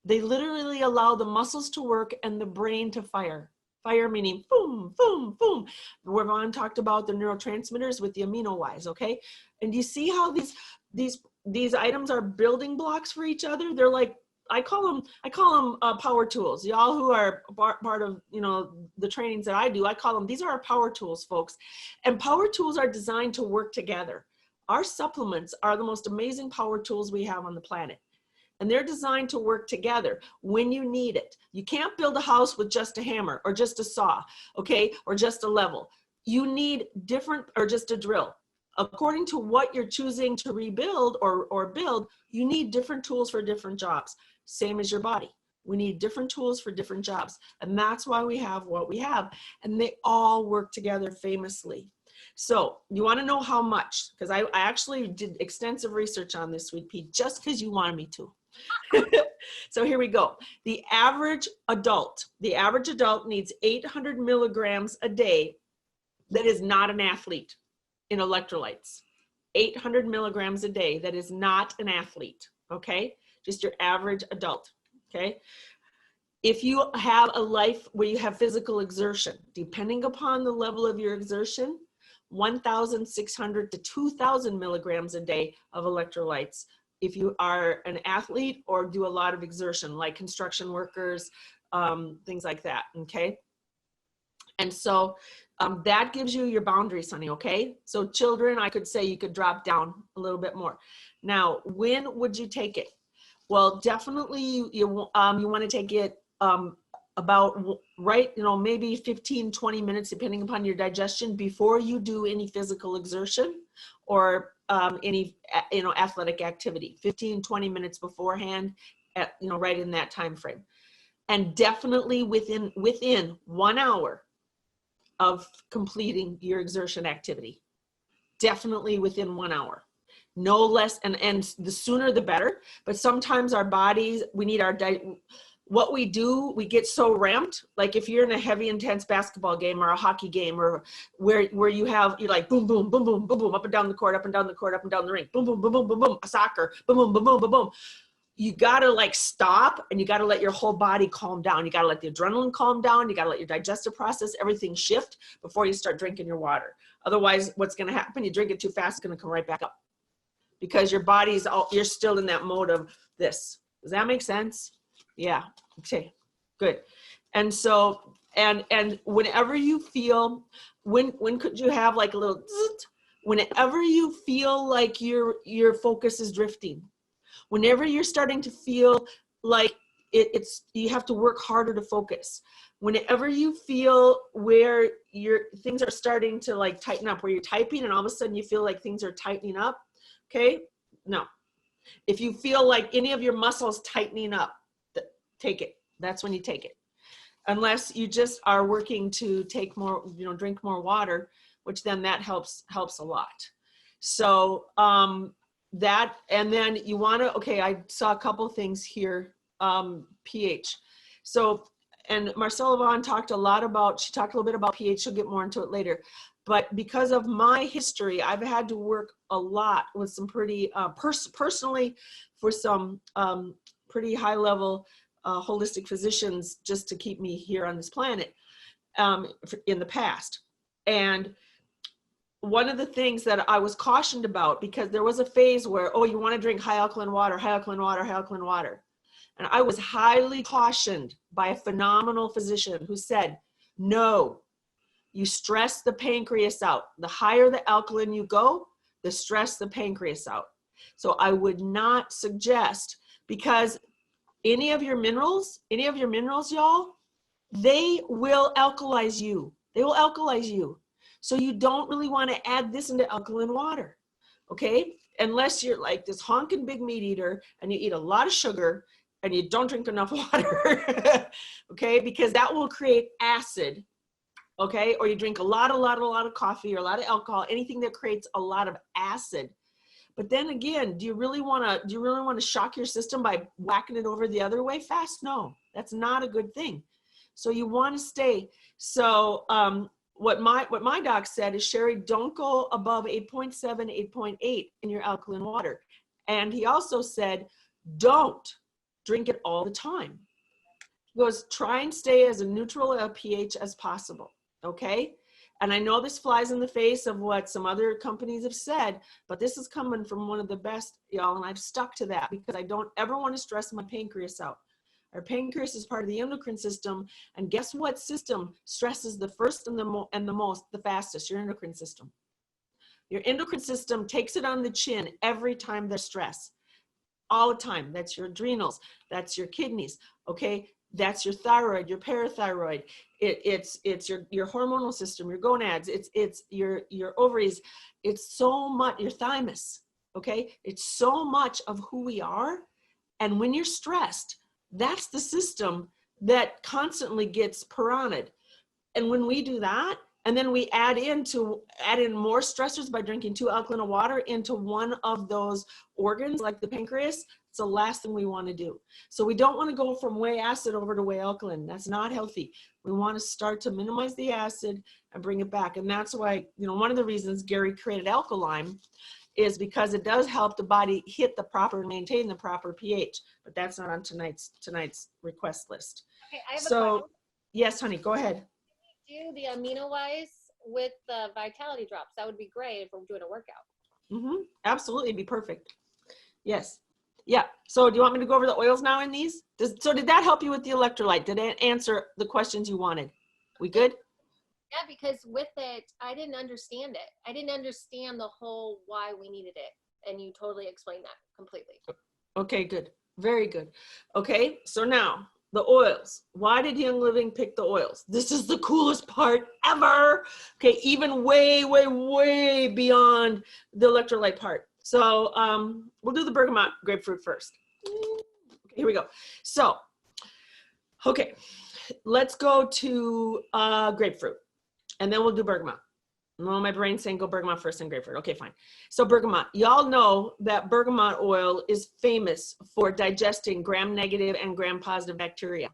They literally allow the muscles to work and the brain to fire. Fire meaning boom, boom, boom. Where Vonn talked about the neurotransmitters with the amino Ys, okay? And you see how these items are building blocks for each other? They're like, I call them power tools. Y'all who are part of, you know, the trainings that I do, I call them, these are our power tools, folks. And power tools are designed to work together. Our supplements are the most amazing power tools we have on the planet. And they're designed to work together when you need it. You can't build a house with just a hammer or just a saw, okay, or just a level. You need different, or just a drill. According to what you're choosing to rebuild or build, you need different tools for different jobs. Same as your body. We need different tools for different jobs. And that's why we have what we have. And they all work together famously. So you want to know how much, because I actually did extensive research on this, Sweet Pea, just because you wanted me to. So here we go. The average adult needs 800 milligrams a day that is not an athlete in electrolytes. 800 milligrams a day that is not an athlete, okay? Just your average adult, okay? If you have a life where you have physical exertion, depending upon the level of your exertion, 1,600 to 2,000 milligrams a day of electrolytes. If you are an athlete or do a lot of exertion, like construction workers, things like that, okay? And so that gives you your boundaries, honey, okay? So children, I could say you could drop down a little bit more. Now, when would you take it? Well, definitely you want to take it about right, you know, maybe 15, 20 minutes, depending upon your digestion, before you do any physical exertion or any, you know, athletic activity. 15, 20 minutes beforehand, you know, right in that time frame. And definitely within 1 hour of completing your exertion activity. Definitely within 1 hour. No less, and the sooner the better. But sometimes our bodies, we need our what we do, we get so ramped. Like if you're in a heavy, intense basketball game or a hockey game, or where you're like boom, boom, boom, boom, boom, boom, up and down the court, up and down the court, up and down the rink, boom, boom, boom, boom, boom, boom, a soccer, boom, boom, boom, boom, boom, boom. You gotta like stop, and you gotta let your whole body calm down. You gotta let the adrenaline calm down. You gotta let your digestive process, everything shift before you start drinking your water. Otherwise, what's gonna happen? You drink it too fast, it's gonna come right back up because your body's you're still in that mode of this. Does that make sense? Yeah, okay, good. And so, and whenever you feel, when could you have like a little, whenever you feel like your focus is drifting, whenever you're starting to feel like it's you have to work harder to focus, whenever you feel where things are starting to like tighten up, where you're typing and all of a sudden you feel like things are tightening up, okay, no. If you feel like any of your muscles tightening up, take it. That's when you take it. Unless you just are working to take more, you know, drink more water, which then that helps a lot. So that, and then you want to, okay, I saw a couple things here, pH. So, and Marcella Vonn talked a lot about, she talked a little bit about pH, she'll get more into it later. But because of my history, I've had to work a lot with some pretty, personally, for some pretty high level holistic physicians just to keep me here on this planet in the past. And one of the things that I was cautioned about, because there was a phase where, oh, you want to drink high alkaline water, high alkaline water, high alkaline water. And I was highly cautioned by a phenomenal physician who said, no, you stress the pancreas out. The higher the alkaline you go, the stress the pancreas out. So I would not suggest, because any of your minerals, y'all, they will alkalize you. They will alkalize you. So you don't really want to add this into alkaline water, okay? Unless you're like this honking big meat eater and you eat a lot of sugar and you don't drink enough water, okay? Because that will create acid, okay? Or you drink a lot of coffee or a lot of alcohol, anything that creates a lot of acid. But then again, do you really want to shock your system by whacking it over the other way fast? No, that's not a good thing. So you want to stay. So what my doc said is, Cherie, don't go above 8.7, 8.8 in your alkaline water. And he also said, don't drink it all the time. He goes, try and stay as a neutral pH as possible, okay? And I know this flies in the face of what some other companies have said, but this is coming from one of the best, y'all, and I've stuck to that because I don't ever want to stress my pancreas out. Our pancreas is part of the endocrine system, and guess what system stresses the first and the fastest? Your endocrine system. Your endocrine system takes it on the chin every time there's stress. All the time. That's your adrenals. That's your kidneys. Okay, that's your thyroid, your parathyroid. It's your hormonal system, your gonads. It's your ovaries. It's so much, your thymus. Okay, it's so much of who we are. And when you're stressed, that's the system that constantly gets piranha'd. And when we do that, and then we add in more stressors by drinking too alkaline of water into one of those organs, like the pancreas, it's the last thing we want to do. So we don't want to go from way acid over to way alkaline. That's not healthy. We want to start to minimize the acid and bring it back. And that's why, one of the reasons Gary created Alkaline is because it does help the body hit the proper, maintain the proper pH, but that's not on tonight's request list. Okay, I have a question. Yes, honey, go ahead. Do the amino-wise with the vitality drops. That would be great if we're doing a workout. Mm-hmm. Absolutely, it'd be perfect. Yes. Yeah. So do you want me to go over the oils now in these? So did that help you with the electrolyte? Did it answer the questions you wanted? We good? Yeah, because with it, I didn't understand it. I didn't understand the whole why we needed it. And you totally explained that completely. Okay, good. Very good. Okay, so now the oils. Why did Young Living pick the oils? This is the coolest part ever. Okay, even way, way, way beyond the electrolyte part. So we'll do the bergamot grapefruit first. Okay, here we go. So, okay, let's go to grapefruit, and then we'll do bergamot. No, my brain's saying go bergamot first and grapefruit. Okay, fine. So bergamot, y'all know that bergamot oil is famous for digesting gram-negative and gram-positive bacteria.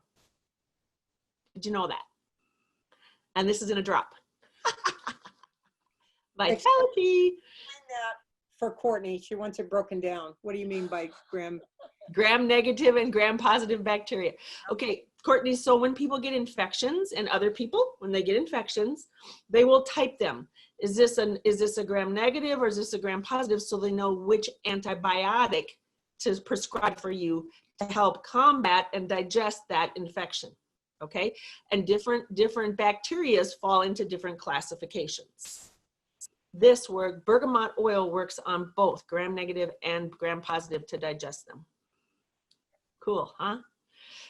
Did you know that? And this is in a drop. Vitality. For Courtney, she wants it broken down. What do you mean by gram-negative and gram-positive bacteria? Okay, Courtney, so when people get infections, and other people, when they get infections, they will type them. Is this a gram-negative or is this a gram-positive? So they know which antibiotic to prescribe for you to help combat and digest that infection. Okay, and different bacteria fall into different classifications. This work, bergamot oil works on both gram-negative and gram-positive to digest them. Cool, huh?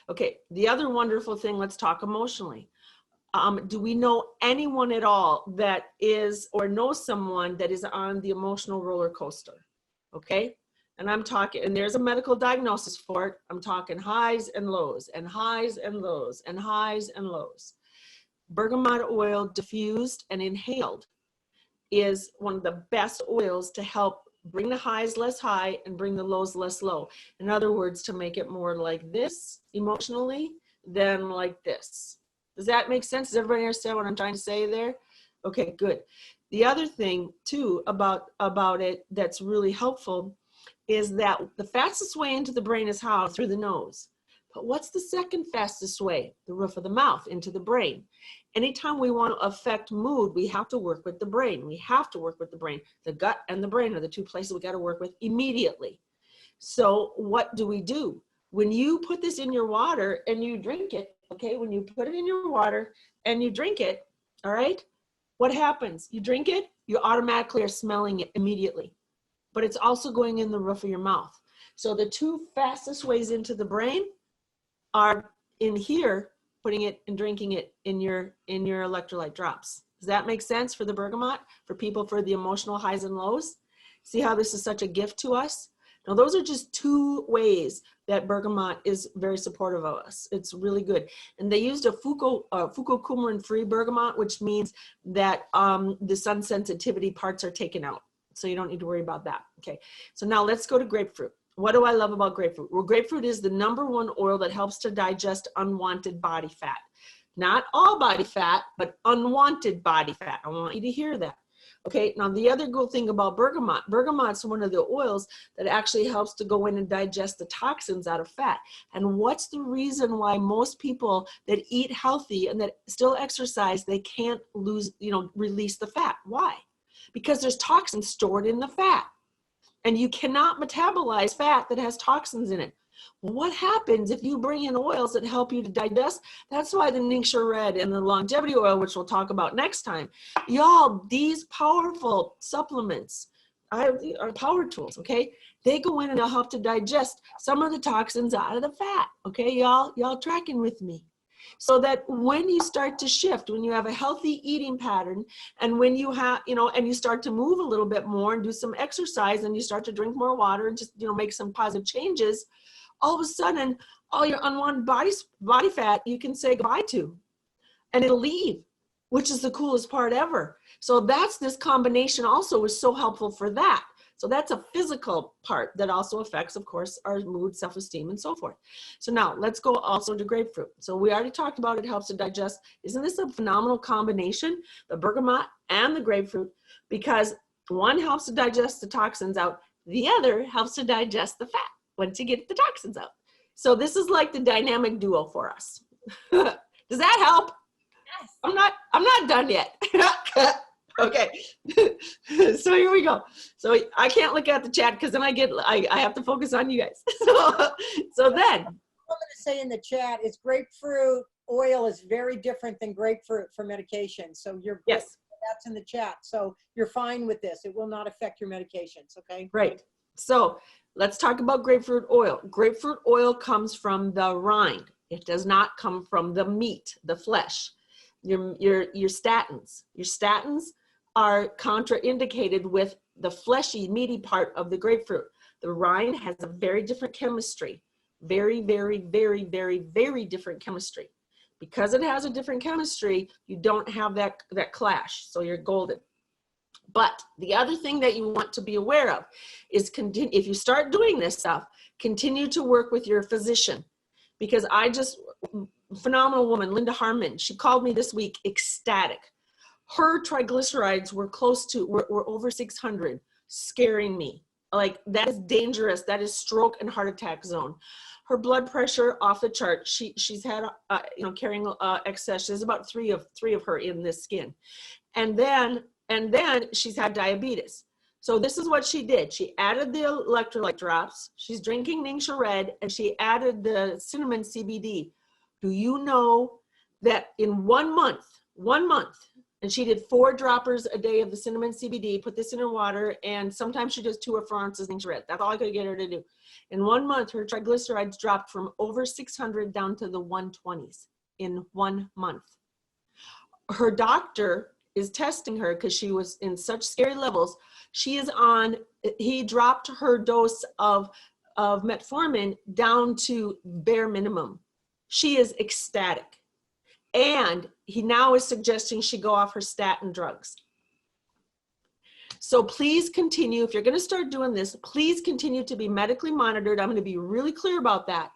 Okay, the other wonderful thing, let's talk emotionally. Do we know anyone at all that is, or know someone that is on the emotional roller coaster? Okay, and I'm talking, and there's a medical diagnosis for it. I'm talking highs and lows, and highs and lows, and highs and lows. Bergamot oil diffused and inhaled is one of the best oils to help bring the highs less high and bring the lows less low. In other words, to make it more like this emotionally than like this. Does that make sense? Does everybody understand what I'm trying to say there? Okay, good. The other thing too about it that's really helpful is that the fastest way into the brain is how? Through the nose. But what's the second fastest way? The roof of the mouth into the brain. Anytime we want to affect mood, we have to work with the brain. We have to work with the brain. The gut and the brain are the two places we got to work with immediately. So what do? When you put this in your water and you drink it, okay, when you put it in your water and you drink it, all right, what happens? You drink it, you automatically are smelling it immediately. But it's also going in the roof of your mouth. So the two fastest ways into the brain are in here, putting it and drinking it in your electrolyte drops. Does that make sense for the bergamot, for people, for the emotional highs and lows? See how this is such a gift to us? Now, those are just two ways that bergamot is very supportive of us. It's really good. And they used a fucocoumarin-free bergamot, which means that the sun sensitivity parts are taken out. So you don't need to worry about that. Okay, so now let's go to grapefruit. What do I love about grapefruit? Well, grapefruit is the #1 oil that helps to digest unwanted body fat. Not all body fat, but unwanted body fat. I want you to hear that. Okay, now the other good thing about bergamot's one of the oils that actually helps to go in and digest the toxins out of fat. And what's the reason why most people that eat healthy and that still exercise, they can't release the fat? Why? Because there's toxins stored in the fat. And you cannot metabolize fat that has toxins in it. Well, what happens if you bring in oils that help you to digest? That's why the Ningxia Red and the longevity oil, which we'll talk about next time, y'all, these powerful supplements are power tools, okay? They go in and they'll help to digest some of the toxins out of the fat, okay? Y'all tracking with me? So that when you start to shift, when you have a healthy eating pattern, and when you have, and you start to move a little bit more and do some exercise, and you start to drink more water and just, make some positive changes, all of a sudden, all your unwanted body fat, you can say goodbye to, and it'll leave, which is the coolest part ever. So that's this combination also is so helpful for that. So that's a physical part that also affects, of course, our mood, self-esteem, and so forth. So now let's go also to grapefruit. So we already talked about it helps to digest. Isn't this a phenomenal combination, the bergamot and the grapefruit? Because one helps to digest the toxins out. The other helps to digest the fat once you get the toxins out. So this is like the dynamic duo for us. Does that help? Yes. I'm not done yet. Okay, so here we go. So I can't look at the chat because then I have to focus on you guys. So then. I'm going to say in the chat is grapefruit oil is very different than grapefruit for medication. So yes, that's in the chat. So you're fine with this. It will not affect your medications. Okay. Right. So let's talk about grapefruit oil. Grapefruit oil comes from the rind. It does not come from the meat, the flesh. Your statins. Your statins are contraindicated with the fleshy, meaty part of the grapefruit. The rind has a very different chemistry. Very, very, very, very, very different chemistry. Because it has a different chemistry, you don't have that clash, so you're golden. But the other thing that you want to be aware of is if you start doing this stuff, continue to work with your physician. Because phenomenal woman, Linda Harmon, she called me this week ecstatic. Her triglycerides were were over 600, scaring me. Like, that is dangerous. That is stroke and heart attack zone. Her blood pressure off the chart. She's had, carrying excess. There's about three of her in this skin. And then she's had diabetes. So this is what she did. She added the electrolyte drops. She's drinking Ningxia Red, and she added the cinnamon CBD. Do you know that in 1 month, and she did 4 droppers a day of the cinnamon CBD, put this in her water, and sometimes she does 2 or 4 ounces of Ningxia Red. That's all I could get her to do. In 1 month, her triglycerides dropped from over 600 down to the 120s in 1 month. Her doctor is testing her because she was in such scary levels. He dropped her dose of metformin down to bare minimum. She is ecstatic. And he now is suggesting she go off her statin drugs. So please continue. If you're going to start doing this, please continue to be medically monitored. I'm going to be really clear about that,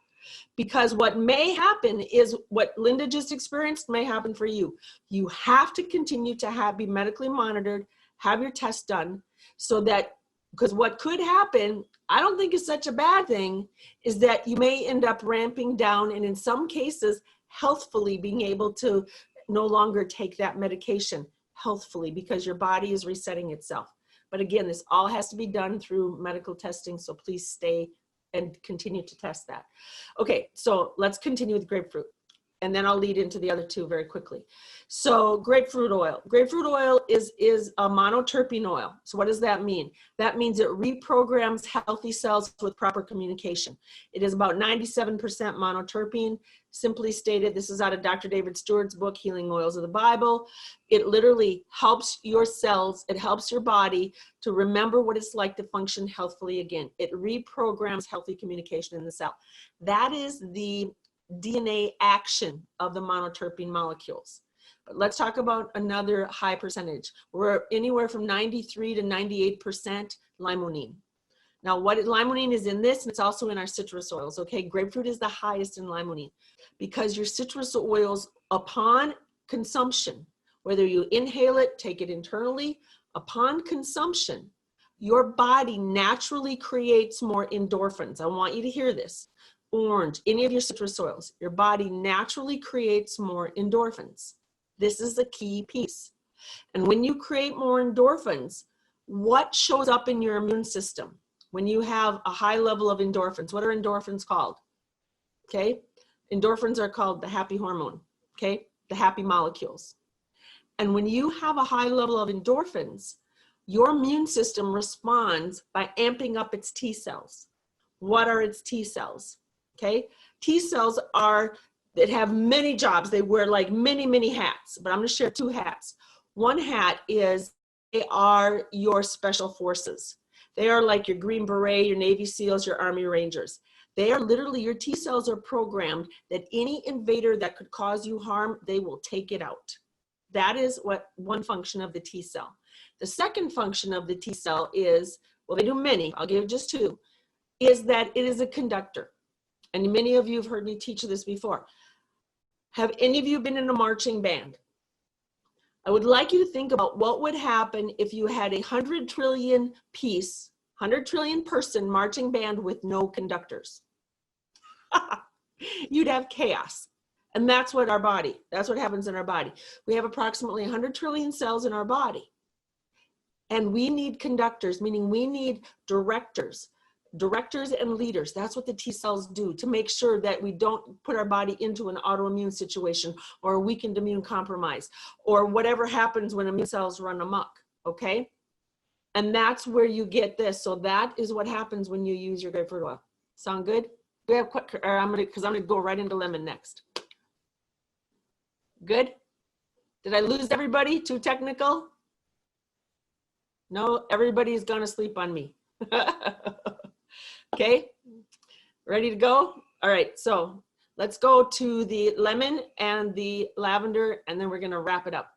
because what may happen is what Linda just experienced may happen for you. You have to continue to be medically monitored, have your tests done, so that, because what could happen, I don't think is such a bad thing, is that you may end up ramping down, and in some cases, healthfully being able to no longer take that medication healthfully, because your body is resetting itself. But again, this all has to be done through medical testing, so please stay and continue to test that. Okay, so let's continue with grapefruit, and then I'll lead into the other two very quickly. So grapefruit oil. Grapefruit oil is a monoterpene oil. So what does that mean? That means it reprograms healthy cells with proper communication. It is about 97% monoterpene. Simply stated, this is out of Dr. David Stewart's book, Healing Oils of the Bible. It literally helps your cells, it helps your body to remember what it's like to function healthfully again. It reprograms healthy communication in the cell. That is the DNA action of the monoterpene molecules. But let's talk about another high percentage. We're anywhere from 93 to 98% limonene. Now, limonene is in this, and it's also in our citrus oils, okay? Grapefruit is the highest in limonene, because your citrus oils, upon consumption, whether you inhale it, take it internally, upon consumption, your body naturally creates more endorphins. I want you to hear this. Orange, any of your citrus oils, your body naturally creates more endorphins. This is the key piece. And when you create more endorphins, what shows up in your immune system? When you have a high level of endorphins, what are endorphins called? Okay, endorphins are called the happy hormone, okay, the happy molecules. And when you have a high level of endorphins, your immune system responds by amping up its T cells. What are its T cells? Okay, T cells that have many jobs. They wear like many, many hats, but I'm going to share two hats. One hat is they are your special forces. They are like your Green Beret, your Navy SEALs, your Army Rangers. They are literally, your T cells are programmed that any invader that could cause you harm, they will take it out. That is what one function of the T cell. The second function of the T cell is, well, they do many, I'll give just two, is that it is a conductor. And many of you have heard me teach this before. Have any of you been in a marching band? I would like you to think about what would happen if you had 100 trillion piece, 100 trillion person marching band with no conductors. You'd have chaos. And that's what happens in our body. We have approximately 100 trillion cells in our body. And we need conductors, meaning we need directors and leaders. That's what the T cells do, to make sure that we don't put our body into an autoimmune situation or a weakened immune compromise or whatever happens when immune cells run amok, okay? And that's where you get this. So that is what happens when you use your grapefruit oil. Sound good? Because I'm gonna go right into lemon next. Good? Did I lose everybody? Too technical? No, everybody's gonna sleep on me. Okay, ready to go? All right, so let's go to the lemon and the lavender, and then we're gonna wrap it up.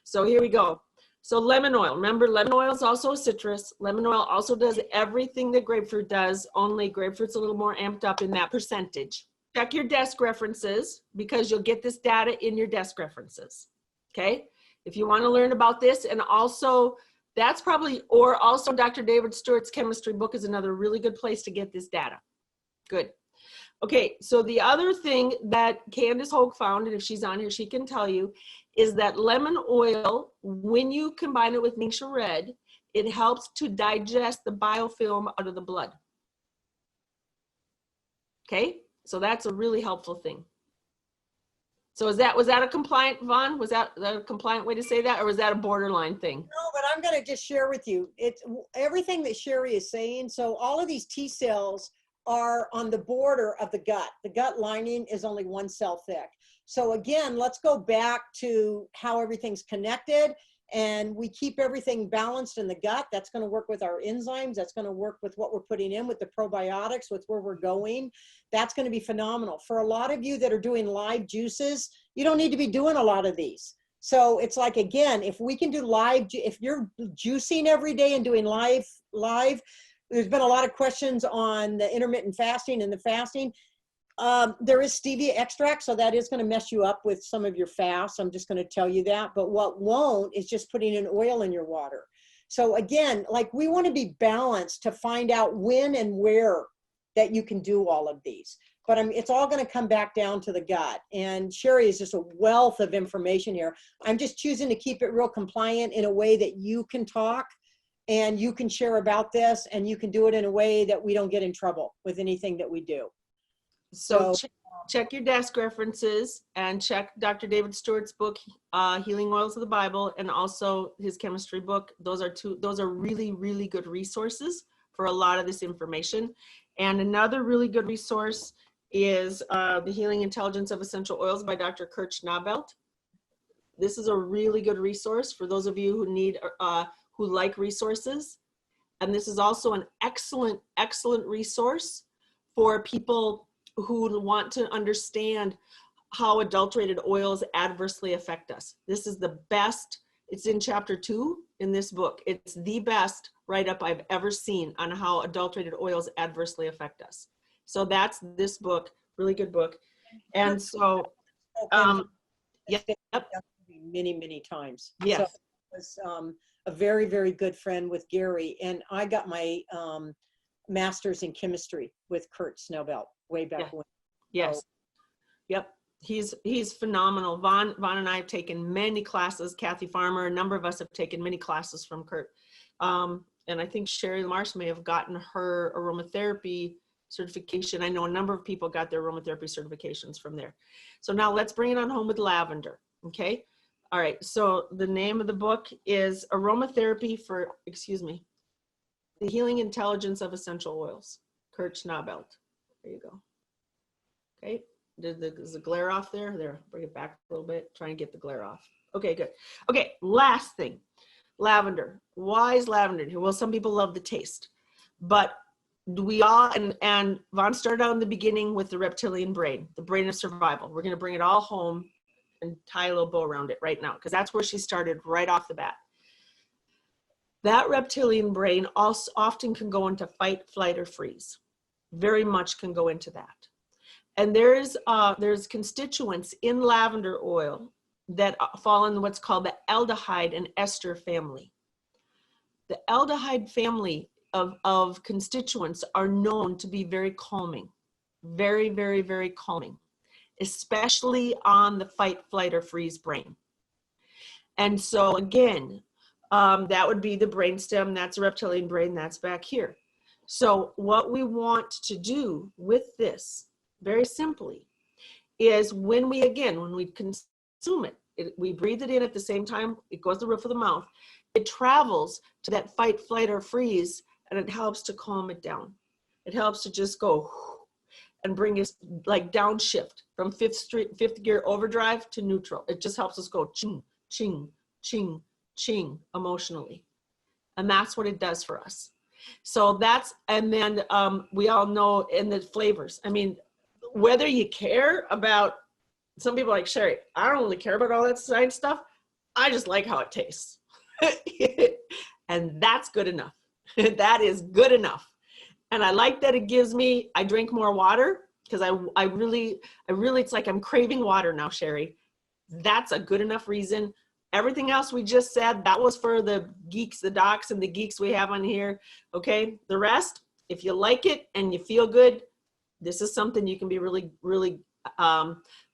So here we go. So lemon oil, remember lemon oil is also a citrus. Lemon oil also does everything that grapefruit does, only grapefruit's a little more amped up in that percentage. Check your desk references, because you'll get this data in your desk references, okay? If you wanna learn about this, and also, that's probably, or also Dr. David Stewart's chemistry book is another really good place to get this data. Good. Okay, so the other thing that Candace Hogue found, and if she's on here, she can tell you, is that lemon oil, when you combine it with Ningxia Red, it helps to digest the biofilm out of the blood. Okay, so that's a really helpful thing. So was that a compliant, Vaughn? Was that a compliant way to say that, or was that a borderline thing? No, but I'm going to just share with you. It's everything that Cherie is saying. So all of these T cells are on the border of the gut. The gut lining is only one cell thick. So again, let's go back to how everything's connected, and we keep everything balanced in the gut. That's going to work with our enzymes. That's going to work with what we're putting in with the probiotics, with where we're going. That's going to be phenomenal. For a lot of you that are doing live juices, you don't need to be doing a lot of these. So it's like, again, if we can do live, if you're juicing every day and doing live, there's been a lot of questions on the intermittent fasting and the fasting. There is stevia extract, so that is going to mess you up with some of your fasts. I'm just going to tell you that. But what won't is just putting an oil in your water. So again, like, we want to be balanced to find out when and where that you can do all of these. But it's all going to come back down to the gut. And Cherie is just a wealth of information here. I'm just choosing to keep it real compliant in a way that you can talk and you can share about this, and you can do it in a way that we don't get in trouble with anything that we do. So check your desk references and check Dr. David Stewart's book, Healing Oils of the Bible, and also his chemistry book. Those are really, really good resources for a lot of this information. And another really good resource is The Healing Intelligence of Essential Oils by Dr. Kurt Schnabelt. This is a really good resource for those of you who need, who like resources. And this is also an excellent, excellent resource for people who want to understand how adulterated oils adversely affect us. This is the best. It's in chapter 2 in this book. It's the best write-up I've ever seen on how adulterated oils adversely affect us. So that's this book, really good book. And so, yep. Many, many times. Yes. So I was a very, very good friend with Gary, and I got my master's in chemistry with Kurt Schnabelt way back when. Yes. So, yep. He's phenomenal. Vaughn and I have taken many classes. Kathy Farmer, a number of us have taken many classes from Kurt. And I think Cherie Ross may have gotten her aromatherapy certification. I know a number of people got their aromatherapy certifications from there. So now let's bring it on home with lavender. Okay. All right. So the name of the book is Aromatherapy for, The Healing Intelligence of Essential Oils, Kurt Schnabelt. There you go. Okay. Is the glare off there? There, bring it back a little bit. Try and get the glare off. Okay, good. Okay, last thing, lavender. Why is lavender here? Well, some people love the taste, but we all, and Vaughn started out in the beginning with the reptilian brain, the brain of survival. We're going to bring it all home and tie a little bow around it right now, because that's where she started right off the bat. That reptilian brain also often can go into fight, flight, or freeze. Very much can go into that. And there's constituents in lavender oil that fall in what's called the aldehyde and ester family. The aldehyde family of constituents are known to be very calming, very, very, very calming, especially on the fight, flight, or freeze brain. And so again, that would be the brainstem. That's a reptilian brain. That's back here. So what we want to do with this, very simply, is when we consume it, we breathe it in at the same time, it goes the roof of the mouth, it travels to that fight, flight, or freeze, and it helps to calm it down. It helps to just go and bring us like downshift from fifth gear overdrive to neutral. It just helps us go ching, ching, ching, ching emotionally. And that's what it does for us. So that's, and then we all know in the flavors, I mean, whether you care about, some people like Cherie, I don't really care about all that science stuff. I just like how it tastes. And that's good enough. That is good enough. And I like that it gives me, I drink more water because I really, it's like I'm craving water now, Cherie. That's a good enough reason. Everything else we just said, that was for the geeks, the docs and the geeks we have on here. Okay. The rest, if you like it and you feel good, this is something you can be really, really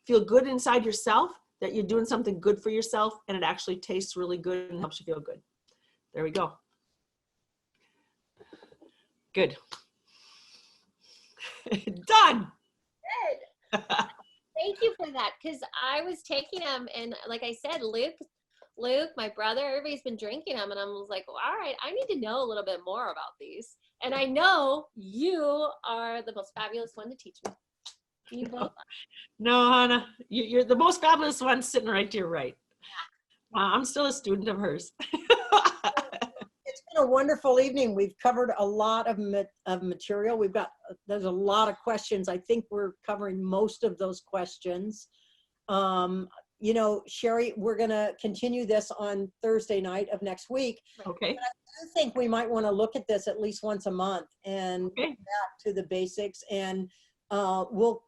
feel good inside yourself, that you're doing something good for yourself, and it actually tastes really good and helps you feel good. There we go. Good. Done. Good. Thank you for that, because I was taking them, and like I said, Luke, my brother, everybody's been drinking them, and I was like, well, all right, I need to know a little bit more about these. And I know you are the most fabulous one to teach me. You both are. No, Hannah, you're the most fabulous one sitting right to your right. I'm still a student of hers. It's been a wonderful evening. We've covered a lot of material. There's a lot of questions. I think we're covering most of those questions. you know, Cherie, we're going to continue this on Thursday night of next week. Okay. I think we might want to look at this at least once a month and Okay. get back to the basics. And we'll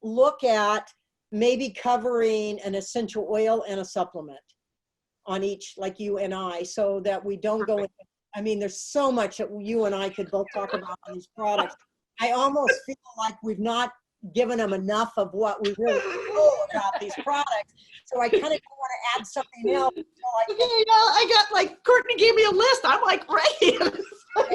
look at maybe covering an essential oil and a supplement on each, like you and I, so that we don't go into, I mean, there's so much that you and I could both talk about on these products. I almost feel like we've not given them enough of what we really know about these products. So I kind of want to add something else. Okay, I got, like, Courtney gave me a list. I'm like, ready. But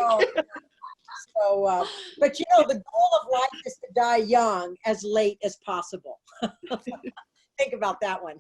you know, the goal of life is to die young as late as possible. Think about that one.